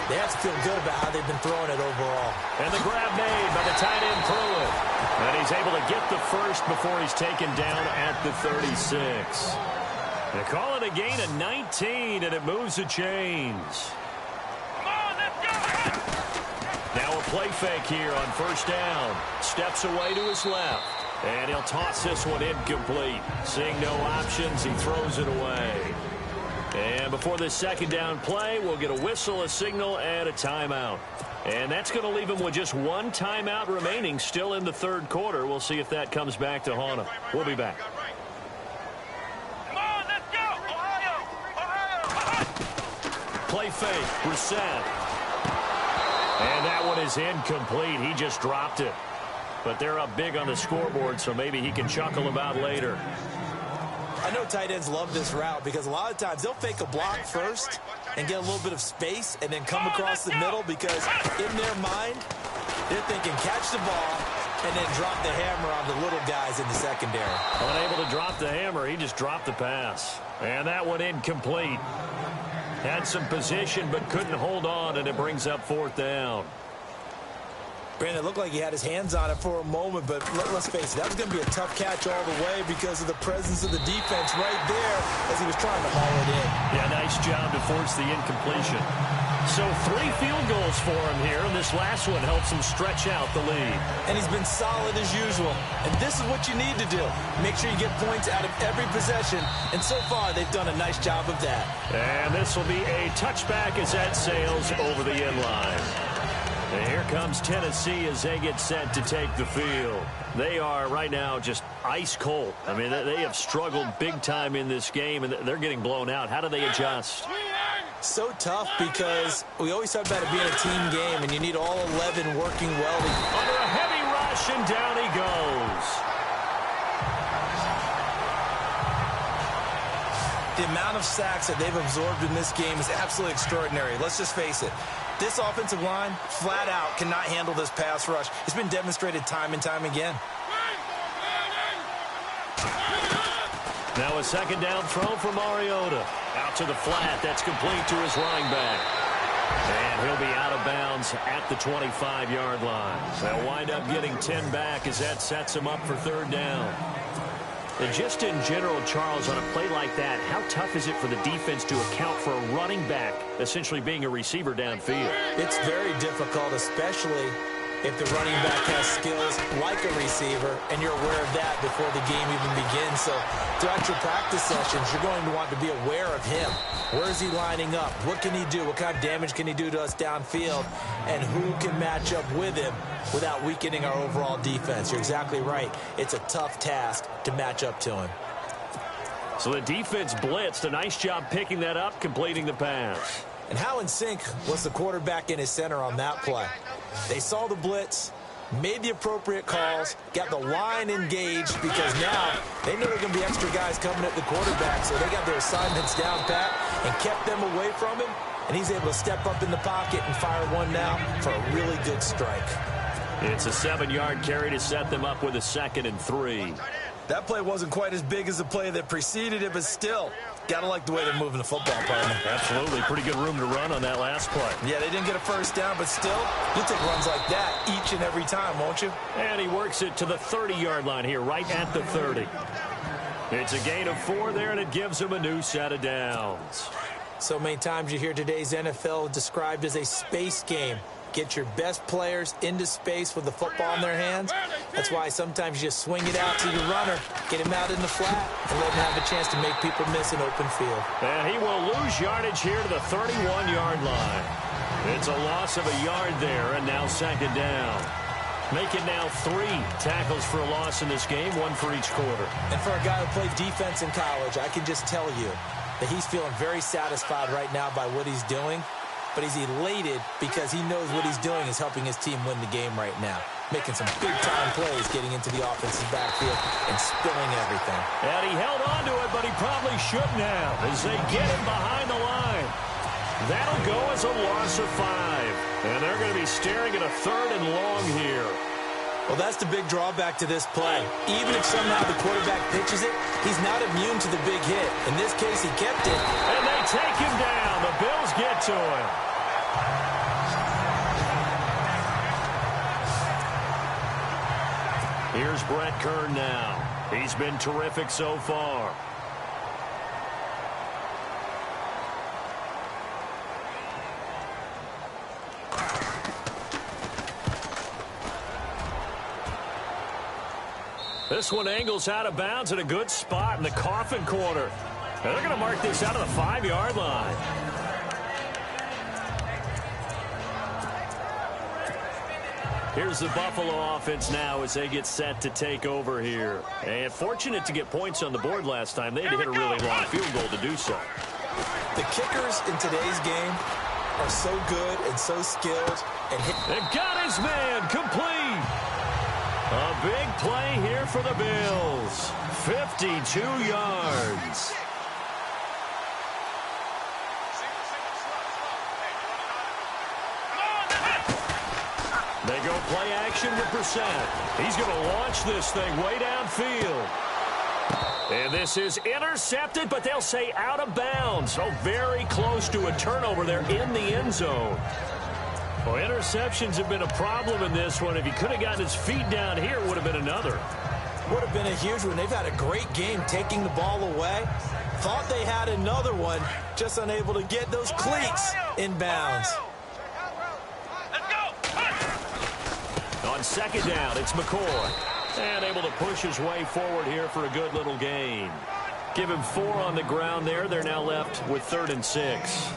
They have to feel good about how they've been throwing it overall. And the grab made by the tight end Pruitt. And he's able to get the first before he's taken down at the 36. They call it a gain of 19, and it moves the chains. Now a play fake here on first down. Steps away to his left. And he'll toss this one incomplete. Seeing no options, he throws it away. And before this second down play, we'll get a whistle, a signal, and a timeout. And that's going to leave him with just one timeout remaining still in the third quarter. We'll see if that comes back to haunt him. We'll be back. Play fake, reset. And that one is incomplete. He just dropped it. But they're up big on the scoreboard, so maybe he can chuckle about later. I know tight ends love this route because a lot of times they'll fake a block first and get a little bit of space and then come across the middle because in their mind, they're thinking catch the ball and then drop the hammer on the little guys in the secondary. Unable to drop the hammer, he just dropped the pass. And that one incomplete. Had some position but couldn't hold on, and it brings up fourth down. Brandon, it looked like he had his hands on it for a moment, but let's face it, that was going to be a tough catch all the way because of the presence of the defense right there as he was trying to haul it in. Yeah, nice job to force the incompletion. So 3 field goals for him here, and this last one helps him stretch out the lead. And he's been solid as usual. And this is what you need to do. Make sure you get points out of every possession, and so far they've done a nice job of that. And this will be a touchback as that sails over the end line. And here comes Tennessee as they get set to take the field. They are right now just ice cold. I mean, they have struggled big time in this game, and they're getting blown out. How do they adjust? So tough because we always talk about it being a team game, and you need all 11 working well. Under a heavy rush, and down he goes. The amount of sacks that they've absorbed in this game is absolutely extraordinary. Let's just face it. This offensive line, flat out, cannot handle this pass rush. It's been demonstrated time and time again. Now a second down throw for Mariota. Out to the flat. That's complete to his running back. And he'll be out of bounds at the 25-yard line. They'll wind up getting 10 back as that sets him up for third down. And just in general, Charles, on a play like that, how tough is it for the defense to account for a running back essentially being a receiver downfield? It's very difficult, especially if the running back has skills like a receiver, and you're aware of that before the game even begins. So throughout your practice sessions, you're going to want to be aware of him. Where is he lining up? What can he do? What kind of damage can he do to us downfield? And who can match up with him without weakening our overall defense? You're exactly right. It's a tough task to match up to him. So the defense blitzed. A nice job picking that up, completing the pass. And how in sync was the quarterback and his center on that play? They saw the blitz, made the appropriate calls, got the line engaged because now they knew there were going to be extra guys coming at the quarterback, so they got their assignments down pat and kept them away from him, and he's able to step up in the pocket and fire one now for a really good strike. It's a 7-yard carry to set them up with a 2nd and 3. That play wasn't quite as big as the play that preceded it, but still, gotta like the way they're moving the football, partner. Absolutely. Pretty good room to run on that last play. Yeah, they didn't get a first down, but still, you'll take runs like that each and every time, won't you? And he works it to the 30-yard line here, right at the 30. It's a gain of 4 there, and it gives him a new set of downs. So many times you hear today's NFL described as a space game. Get your best players into space with the football in their hands. That's why sometimes you just swing it out to your runner, get him out in the flat, and let him have a chance to make people miss an open field. And he will lose yardage here to the 31-yard line. It's a loss of a yard there, and now 2nd down. Make it now 3 tackles for a loss in this game, 1 for each quarter. And for a guy who played defense in college, I can just tell you that he's feeling very satisfied right now by what he's doing. but he's elated because he knows what he's doing is helping his team win the game right now. Making some big-time plays, getting into the offensive backfield and spilling everything. And he held on to it, but he probably shouldn't have as they get him behind the line. That'll go as a loss of 5. And they're going to be staring at a 3rd and long here. Well, that's the big drawback to this play. Even if somehow the quarterback pitches it, he's not immune to the big hit. In this case, he kept it. And they take him down. The Bills get to him. Here's Brett Kern now. He's been terrific so far. This one angles out of bounds at a good spot in the coffin corner. And they're going to mark this out of the 5-yard line. Here's the Buffalo offense now as they get set to take over here. And fortunate to get points on the board last time. They had to hit a really long field goal to do so. The kickers in today's game are so good and so skilled. And got his man complete. A big play here for the Bills. 52 yards. They go play action with Brissett. He's going to launch this thing way downfield. And this is intercepted, but they'll say out of bounds. So very close to a turnover there in the end zone. Well, interceptions have been a problem in this one. If he could have gotten his feet down here, it would have been another. Would have been a huge one. They've had a great game taking the ball away. Thought they had another one, just unable to get those cleats in bounds. On second down, it's McCoy. And able to push his way forward here for a good little gain. Give him 4 on the ground there. They're now left with 3rd and 6.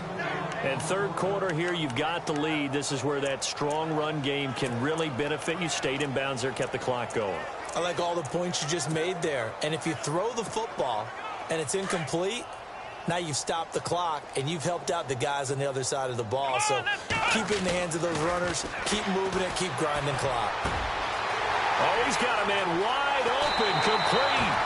And third quarter here, you've got the lead. This is where that strong run game can really benefit you. Stayed in bounds there, kept the clock going. I like all the points you just made there. And if you throw the football and it's incomplete, now you've stopped the clock and you've helped out the guys on the other side of the ball. So keep it in the hands of those runners. Keep moving it. Keep grinding clock. Oh, he's got a man wide open, complete.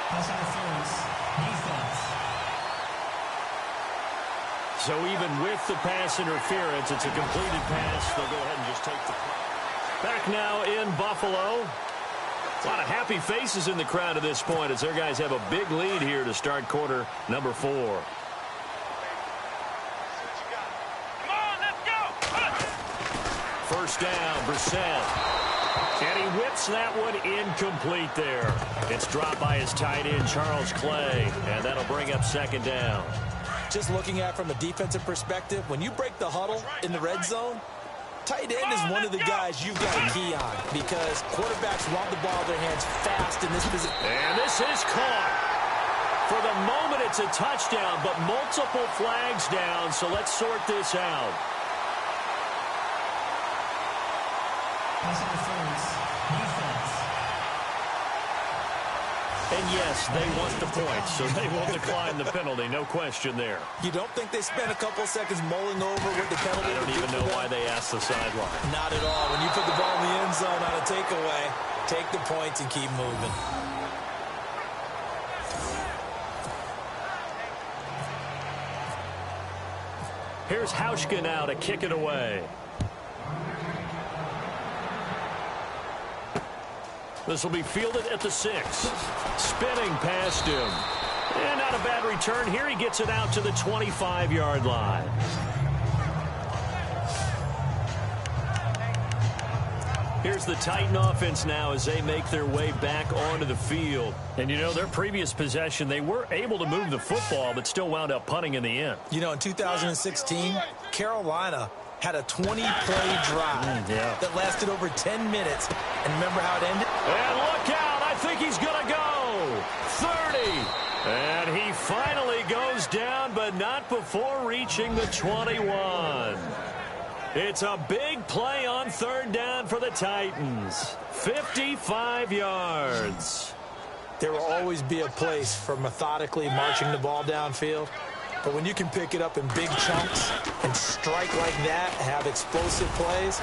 Pass interference, defense. So even with the pass interference, it's a completed pass. They'll go ahead and just take the play. Back now in Buffalo. A lot of happy faces in the crowd at this point as their guys have a big lead here to start quarter number 4. First down, Brissett. And he whips that one incomplete there. It's dropped by his tight end, Charles Clay, and that'll bring up second down. Just looking at it from a defensive perspective, when you break the huddle in the red zone, tight end is one of the guys you've got a key on because quarterbacks want the ball in their hands fast in this position. And this is caught. For the moment, it's a touchdown, but multiple flags down, so let's sort this out. Pass interference, defense. And yes, they want the points, so they will decline the penalty. No question there. You don't think they spent a couple seconds mulling over what the penalty I don't even know why they asked the sideline. Not at all. When you put the ball in the end zone on a takeaway, take the points and keep moving. Here's Hauschka now to kick it away. This will be fielded at the 6. Spinning past him. And not a bad return here. He gets it out to the 25-yard line. Here's the Titan offense now as they make their way back onto the field. And, you know, their previous possession, they were able to move the football, but still wound up punting in the end. You know, in 2016, Carolina had a 20-play drive that lasted over 10 minutes. And remember how it ended? And look out. I think he's going to go. 30. And he finally goes down, but not before reaching the 21. It's a big play on third down for the Titans. 55 yards. there will always be a place for methodically marching the ball downfield. But when you can pick it up in big chunks and strike like that, have explosive plays,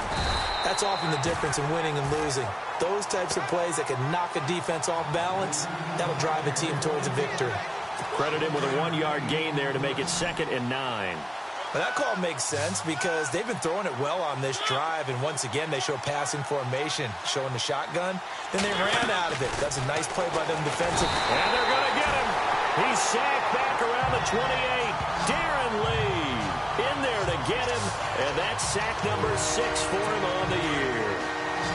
that's often the difference in winning and losing. Those types of plays that can knock a defense off balance, that'll drive a team towards a victory. Credit him with a 1-yard gain there to make it 2nd and 9. Well, that call makes sense because they've been throwing it well on this drive, and once again, they show passing formation, showing the shotgun. Then they ran out of it. That's a nice play by them defensively. And they're going to get him. He's sacked back around the 28. Darren Lee in there to get him, and that's sack number 6 for him on the year.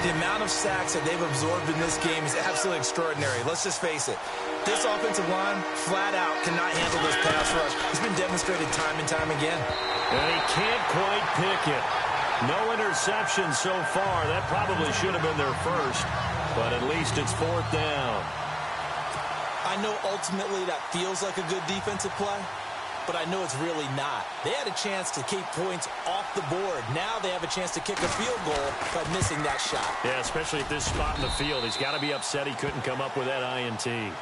The amount of sacks that they've absorbed in this game is absolutely extraordinary. Let's just face it. This offensive line, flat out, cannot handle this pass rush. It's been demonstrated time and time again. And he can't quite pick it. No interception so far. That probably should have been their first, but at least it's 4th down. I know ultimately that feels like a good defensive play, but I know it's really not. They had a chance to keep points off the board. Now they have a chance to kick a field goal by missing that shot. Yeah, especially at this spot in the field. He's got to be upset he couldn't come up with that INT.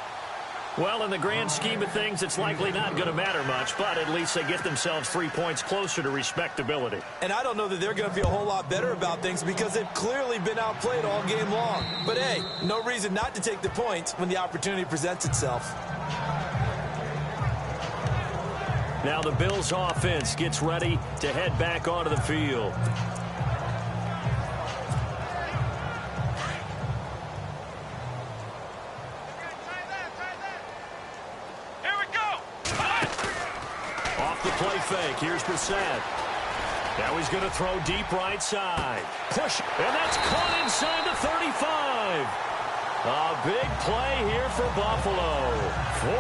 Well, in the grand scheme of things, it's likely not going to matter much, but at least they get themselves 3 points closer to respectability. And I don't know that they're going to feel a whole lot better about things because they've clearly been outplayed all game long. But, hey, no reason not to take the points when the opportunity presents itself. Now the Bills offense gets ready to head back onto the field. Play fake. Here's Brissett. Now he's going to throw deep right side. Push. And that's caught inside the 35. A big play here for Buffalo.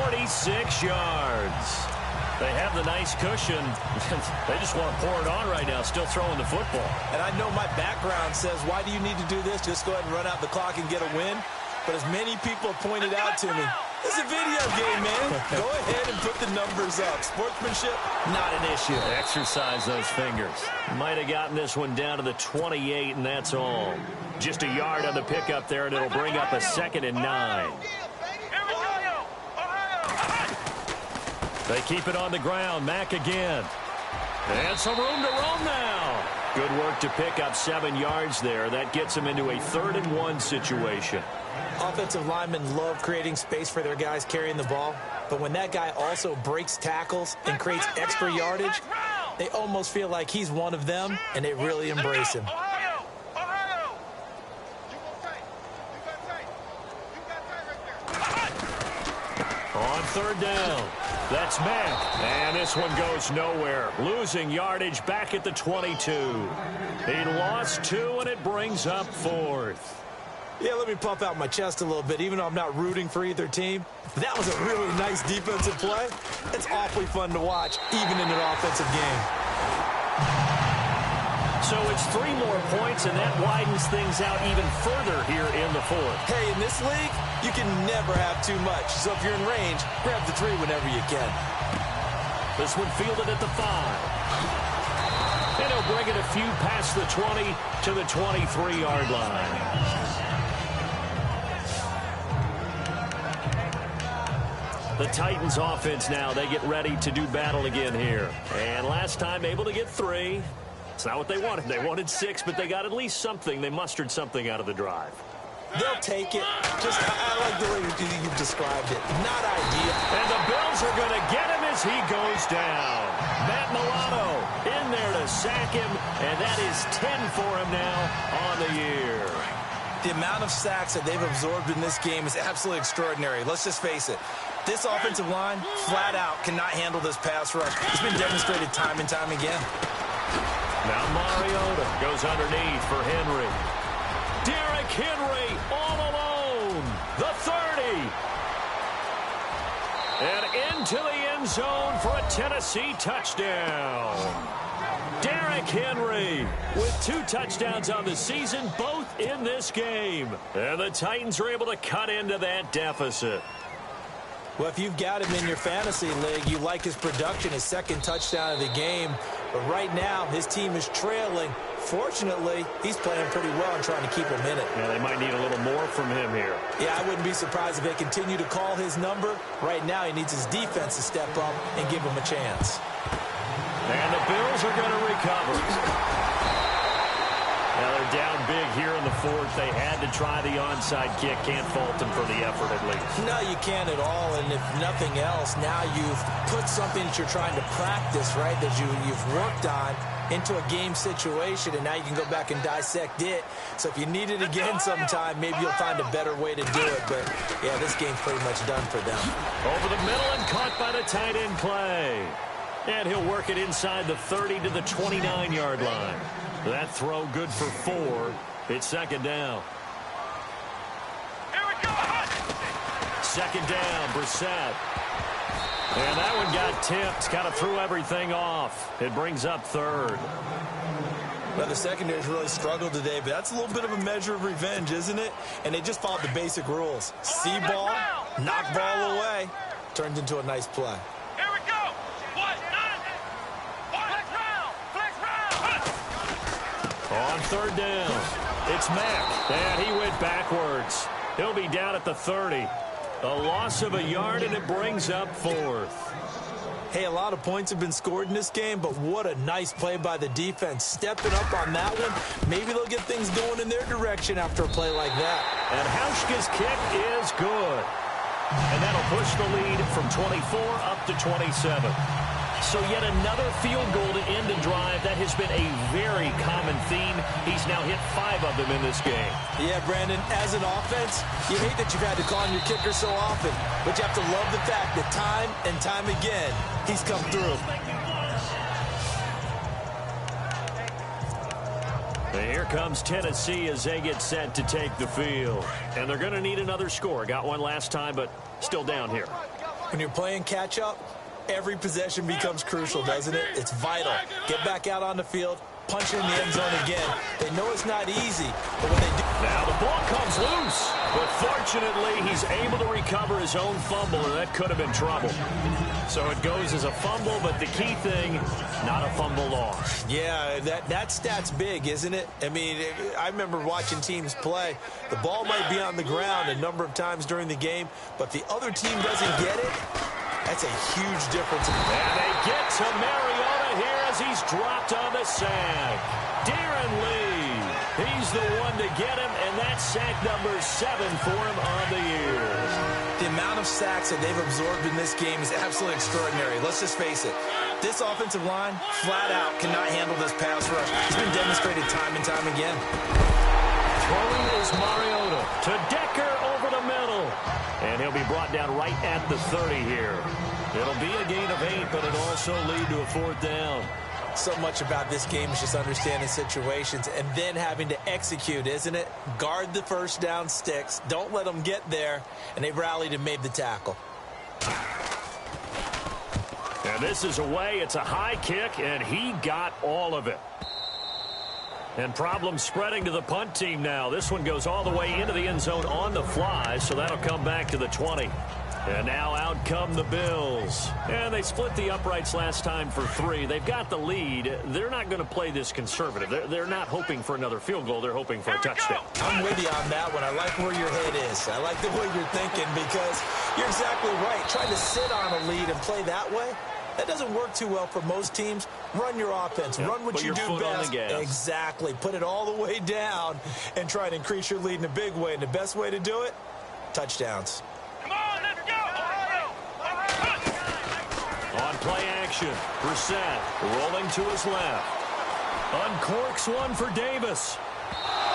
46 yards. They have the nice cushion. They just want to pour it on right now, still throwing the football. And I know my background says, why do you need to do this? Just go ahead and run out the clock and get a win. But as many people have pointed out to me, it's a video game, man. Go ahead and put the numbers up. Sportsmanship, not an issue. Exercise those fingers. Might have gotten this one down to the 28, and that's all. Just a yard on the pickup there, and it'll bring up a 2nd and 9. They keep it on the ground. Mack again. And some room to roam now. Good work to pick up 7 yards there. That gets them into a 3rd and 1 situation. Offensive linemen love creating space for their guys carrying the ball, but when that guy also breaks tackles and creates extra yardage, they almost feel like he's one of them, and they really embrace him. On 3rd down, that's Mack, and this one goes nowhere. Losing yardage back at the 22. He lost 2, and it brings up 4th. Yeah, let me puff out my chest a little bit, even though I'm not rooting for either team. That was a really nice defensive play. It's awfully fun to watch, even in an offensive game. So it's 3 more points, and that widens things out even further here in the 4th. Hey, in this league, you can never have too much. So if you're in range, grab the 3 whenever you can. This one fielded at the 5. And he'll bring it a few past the 20 to the 23-yard line. The Titans offense now, they get ready to do battle again here. And last time able to get 3. It's not what they wanted. They wanted 6, but they got at least something. They mustered something out of the drive. They'll take it. I like the way you described it. Not ideal. And the Bills are going to get him as he goes down. Matt Milano in there to sack him, and that is 10 for him now on the year. The amount of sacks that they've absorbed in this game is absolutely extraordinary. Let's just face it. This offensive line, flat out, cannot handle this pass rush. It's been demonstrated time and time again. Now Mariota goes underneath for Henry. Derrick Henry all alone. The 30. And into the end zone for a Tennessee touchdown. Derrick Henry with 2 touchdowns on the season, both in this game. And the Titans are able to cut into that deficit. Well, if you've got him in your fantasy league, you like his production, his 2nd touchdown of the game. But right now, his team is trailing Fortunately, he's playing pretty well and trying to keep him in it. Yeah, they might need a little more from him here. Yeah, I wouldn't be surprised if they continue to call his number. Right now, he needs his defense to step up and give him a chance. And the Bills are going to recover. Now they're down big here in the fourth. They had to try the onside kick. Can't fault them for the effort at least. No, you can't at all. And if nothing else, now you've put something that you're trying to practice, right, that you've worked on into a game situation, and now you can go back and dissect it. So if you need it again sometime, maybe you'll find a better way to do it. But, yeah, this game's pretty much done for them. Over the middle and caught by the tight end Clay. And he'll work it inside the 30 to the 29-yard line. That throw good for 4. It's second down. Here we go. Second down, Brissett. And that one got tipped. Kind of threw everything off. It brings up third. Well, the secondary's really struggled today, but that's a little bit of a measure of revenge, isn't it? And they just followed the basic rules. See ball, knock ball away. Turns into a nice play. Here we go. On third down, it's Mack, and he went backwards. He'll be down at the 30. A loss of a yard, and it brings up fourth. Hey, a lot of points have been scored in this game, but what a nice play by the defense. Stepping up on that one. Maybe they'll get things going in their direction after a play like that. And Hauschka's kick is good. And that'll push the lead from 24 up to 27. So yet another field goal to end a drive. That has been a very common theme. He's now hit 5 of them in this game. Yeah, Brandon, as an offense, you hate that you've had to call on your kicker so often. But you have to love the fact that time and time again, he's come through. And here comes Tennessee as they get set to take the field. And they're going to need another score. Got one last time, but still down here. When you're playing catch-up, every possession becomes crucial, doesn't it? It's vital. Get back out on the field, punch in the end zone again. They know it's not easy, but when they do... Now the ball comes loose, but fortunately he's able to recover his own fumble, and that could have been trouble. So it goes as a fumble, but the key thing, not a fumble loss. Yeah, that stat's big, isn't it? I mean, I remember watching teams play. The ball might be on the ground a number of times during the game, but the other team doesn't get it. That's a huge difference. And they get to Mariota here as he's dropped on the sack. Darren Lee, he's the one to get him, and that's sack number 7 for him on the year. The amount of sacks that they've absorbed in this game is absolutely extraordinary. Let's just face it. This offensive line, flat out, cannot handle this pass rush. It's been demonstrated time and time again. Throwing is Mariota to Decker over the middle. And he'll be brought down right at the 30 here. It'll be a gain of 8, but it'll also lead to a 4th down. So much about this game is just understanding situations and then having to execute, isn't it? Guard the first down sticks. Don't let them get there. And they've rallied and made the tackle. And this is away. It's a high kick, and he got all of it. And problems spreading to the punt team now. This one goes all the way into the end zone on the fly, so that'll come back to the 20. And now out come the Bills. And they split the uprights last time for 3. They've got the lead. They're not going to play this conservative. They're not hoping for another field goal. They're hoping for a touchdown. I'm with you on that one. I like where your head is. I like the way you're thinking because you're exactly right. Trying to sit on a lead and play that way, that doesn't work too well for most teams. Run your offense. Yep. Run what Put you your do foot on best. the gas. Exactly. Put it all the way down and try and increase your lead in a big way. And the best way to do it, touchdowns. Come on, let's go. On play action, Brissett rolling to his left. Uncorks one for Davis.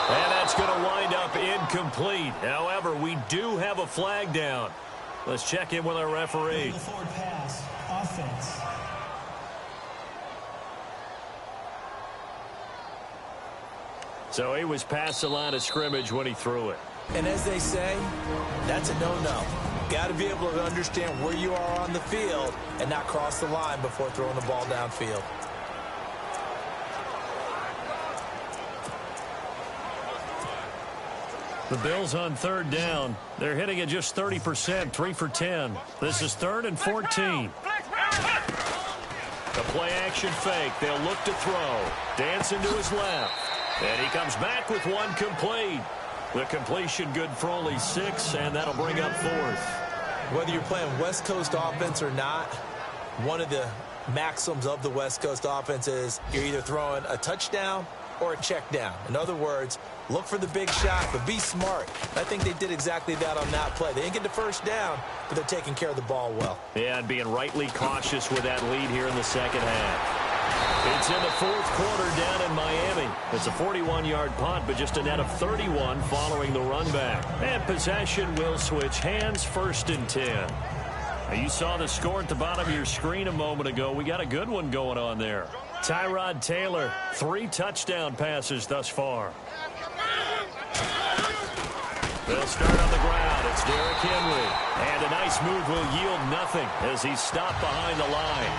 And that's going to wind up incomplete. However, we do have a flag down. Let's check in with our referee. Forward pass, offense. So he was past the line of scrimmage when he threw it. And as they say, that's a no-no. Got to be able to understand where you are on the field and not cross the line before throwing the ball downfield. The Bills on third down. They're hitting at just 30%, 3 for 10. This is 3rd and 14. A play-action fake. They'll look to throw. Dancing to his left. And he comes back with one complete. The completion good for only 6, and that'll bring up 4th. Whether you're playing West Coast offense or not, one of the maxims of the West Coast offense is you're either throwing a touchdown or a check down. In other words, look for the big shot, but be smart. I think they did exactly that on that play. They didn't get the first down, but they're taking care of the ball well. Yeah, and being rightly cautious with that lead here in the second half. It's in the 4th quarter down in Miami. It's a 41-yard punt, but just a net of 31 following the run back. And possession will switch hands, 1st and 10. Now, you saw the score at the bottom of your screen a moment ago. We got a good one going on there. Tyrod Taylor, 3 touchdown passes thus far. They'll start on the ground. It's Derrick Henry. And a nice move will yield nothing as he's stopped behind the line.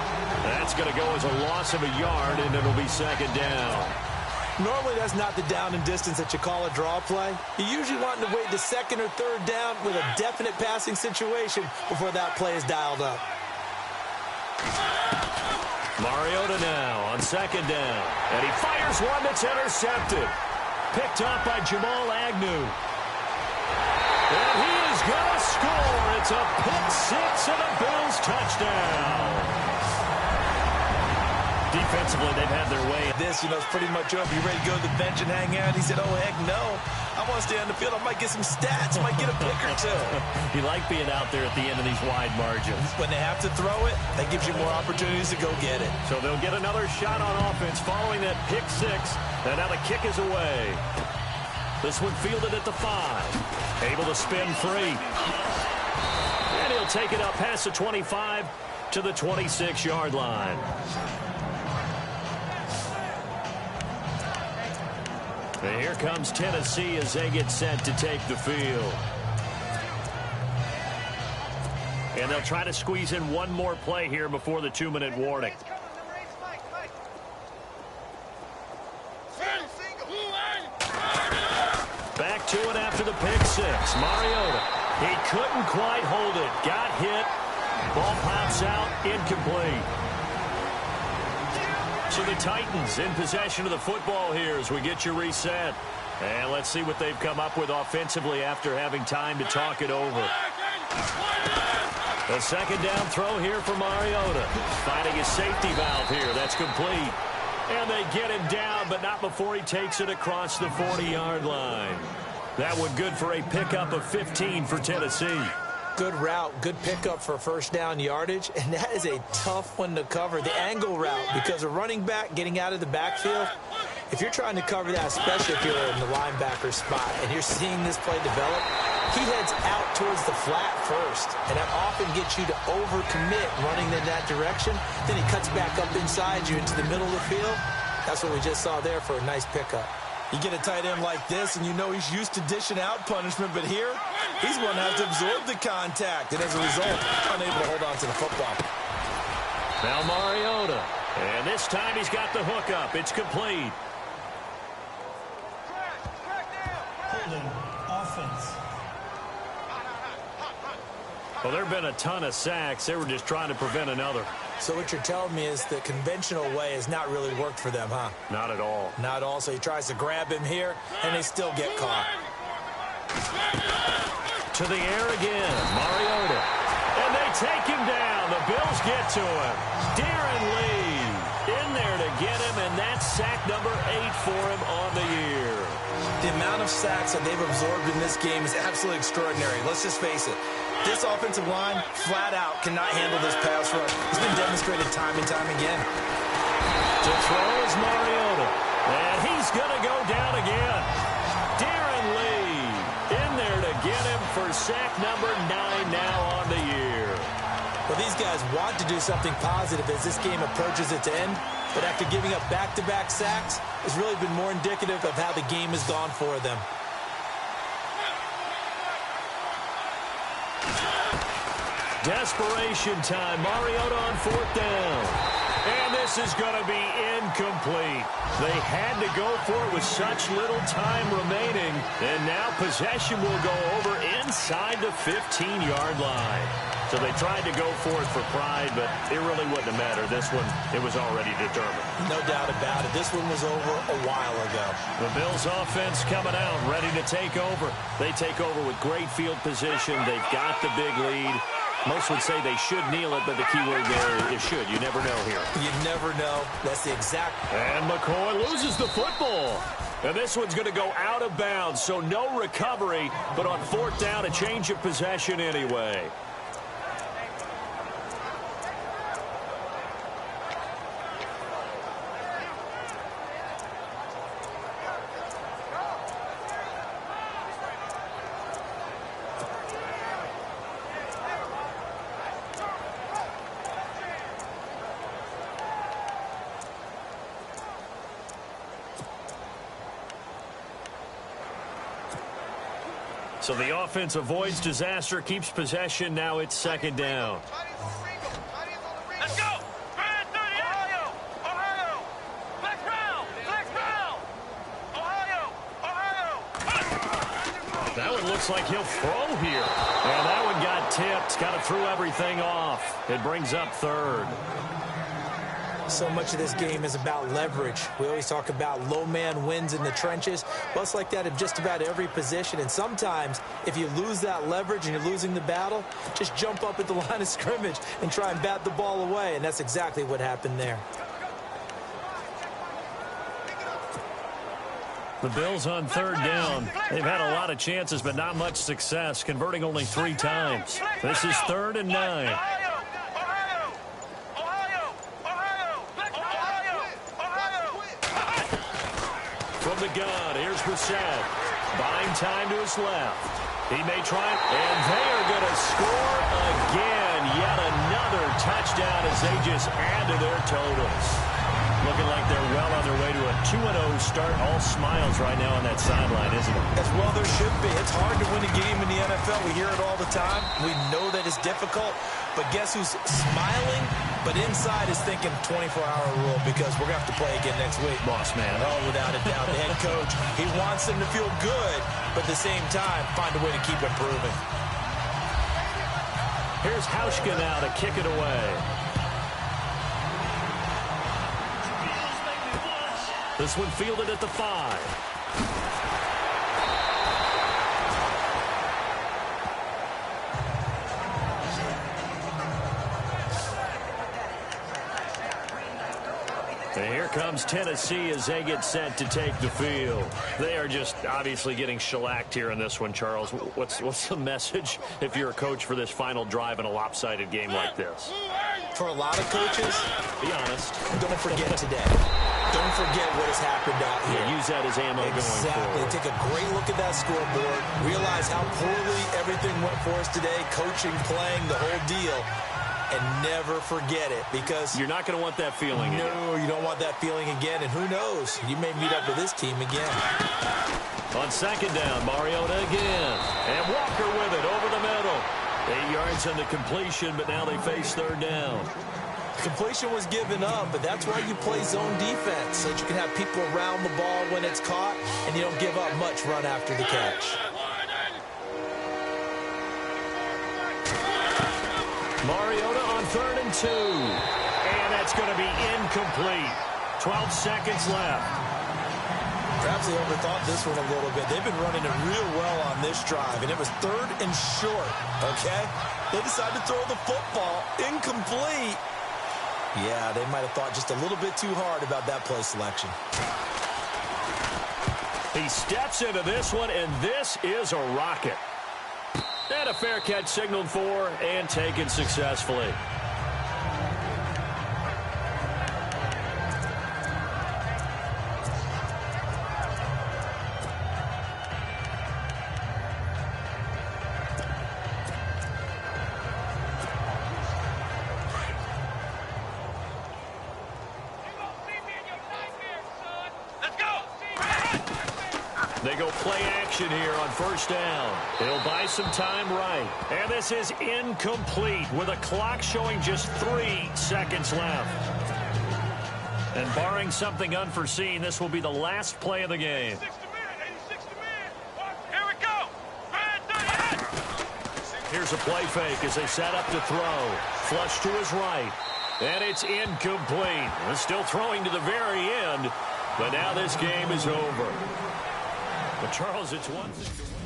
That's going to go as a loss of a yard, and it'll be 2nd down. Normally, that's not the down and distance that you call a draw play. You usually want to wait to 2nd or 3rd down with a definite passing situation before that play is dialed up. Mariota now on 2nd down. And he fires one that's intercepted. Picked up by Jamal Agnew. And he is going to score. It's a pick 6 and a Bills touchdown. Defensively, they've had their way. This, it's pretty much over. You ready to go to the bench and hang out? He said, oh, heck no. I want to stay on the field. I might get some stats. I might get a pick or 2. You like being out there at the end of these wide margins. When they have to throw it, that gives you more opportunities to go get it. So they'll get another shot on offense following that pick 6. And now the kick is away. This one fielded at the 5. Able to spin free. And he'll take it up past the 25 to the 26-yard line. And here comes Tennessee as they get set to take the field. And they'll try to squeeze in one more play here before the 2-minute warning. Back to it after the pick 6. Mariota. He couldn't quite hold it. Got hit. Ball pops out. Incomplete. So the Titans in possession of the football here as we get you reset. And let's see what they've come up with offensively after having time to talk it over. A 2nd down throw here for Mariota. Finding his safety valve here. That's complete. And they get him down, but not before he takes it across the 40-yard line. That one good for a pickup of 15 for Tennessee. Good route, good pickup for 1st down yardage, and that is a tough one to cover. The angle route, because a running back getting out of the backfield, if you're trying to cover that, especially if you're in the linebacker spot, and you're seeing this play develop, he heads out towards the flat first, and that often gets you to overcommit running in that direction. Then he cuts back up inside you into the middle of the field. That's what we just saw there for a nice pickup. You get a tight end like this, and you know he's used to dishing out punishment, but here, he's one that has to absorb the contact, and as a result, unable to hold on to the football. Now Mariota, and this time he's got the hook up. It's complete. Holding offense. Well, there have been a ton of sacks. They were just trying to prevent another. So what you're telling me is the conventional way has not really worked for them, huh? Not at all. Not at all. So he tries to grab him here, and they still get caught. To the air again. Mariota. And they take him down. The Bills get to him. Darren Lee in there to get him, and that's sack number 8 for him on the year. The amount of sacks that they've absorbed in this game is absolutely extraordinary. Let's just face it. This offensive line, flat out, cannot handle this pass rush. It's been demonstrated time and time again. To throw is Mariota. And he's going to go down again. Darren Lee in there to get him for sack number 9 now on the year. Well, these guys want to do something positive as this game approaches its end. But after giving up back-to-back sacks, it's really been more indicative of how the game has gone for them. Desperation time. Mariota on 4th down. And this is going to be incomplete. They had to go for it with such little time remaining. And now possession will go over inside the 15-yard line. So they tried to go for it for pride, but it really wouldn't have mattered. This one, it was already determined. No doubt about it. This one was over a while ago. The Bills offense coming out, ready to take over. They take over with great field position. They've got the big lead. Most would say they should kneel it, but the key word there is should. You never know here. You never know. That's the exact... And McCoy loses the football. And this one's going to go out of bounds, so no recovery, but on fourth down, a change of possession anyway. So the offense avoids disaster, keeps possession. Now it's second down. Let's go! Ohio! Ohio! Flex round! Flex round! Ohio! Ohio! That one looks like he'll throw here. And that one got tipped. Kind of threw everything off. It brings up third. So much of this game is about leverage. We always talk about low man wins in the trenches. Well, it's like that in just about every position. And sometimes, if you lose that leverage and you're losing the battle, just jump up at the line of scrimmage and try and bat the ball away. And that's exactly what happened there. The Bills on third down. They've had a lot of chances, but not much success, converting only 3 times. This is 3rd and 9. From the gun, here's Brissett. Buying time to his left. He may try, and they are going to score again. Yet another touchdown as they just add to their totals. Looking like they're well on their way to a 2-0 start. All smiles right now on that sideline, isn't it? As well there should be. It's hard to win a game in the NFL. We hear it all the time. We know that it's difficult. But guess who's smiling? But inside is thinking 24-hour rule because we're going to have to play again next week. Boss man. Oh, without a doubt. The head coach, he wants them to feel good, but at the same time, find a way to keep improving. Here's Hauschka now to kick it away. This one fielded at the 5. And here comes Tennessee as they get set to take the field. They are just obviously getting shellacked here in this one, Charles. What's the message if you're a coach for this final drive in a lopsided game like this? For a lot of coaches, be honest, don't forget today. Don't forget what has happened out here. Yeah, use that as ammo going forward. Take a great look at that scoreboard. Realize how poorly everything went for us today. Coaching, playing, the whole deal. And never forget it because... You're not going to want that feeling again. No, you don't want that feeling again. And who knows? You may meet up with this team again. On second down, Mariota again. And Walker with it over the middle. 8 yards on the completion, but now they face third down. Completion was given up, but that's why you play zone defense, so that you can have people around the ball when it's caught, and you don't give up much run after the catch. Mariota on 3rd and 2. And that's going to be incomplete. 12 seconds left. Perhaps they overthought this one a little bit. They've been running it real well on this drive, and it was 3rd and short, okay? They decided to throw the football incomplete. Yeah, they might have thought just a little bit too hard about that play selection. He steps into this one, and this is a rocket. And a fair catch signaled for and taken successfully. They go play action here on first down. They'll buy some time right. And this is incomplete with a clock showing just 3 seconds left. And barring something unforeseen, this will be the last play of the game. Here we go. Here's a play fake as they set up to throw. Flush to his right. And it's incomplete. They're still throwing to the very end. But now this game is over. But Charles, it's one thing to win.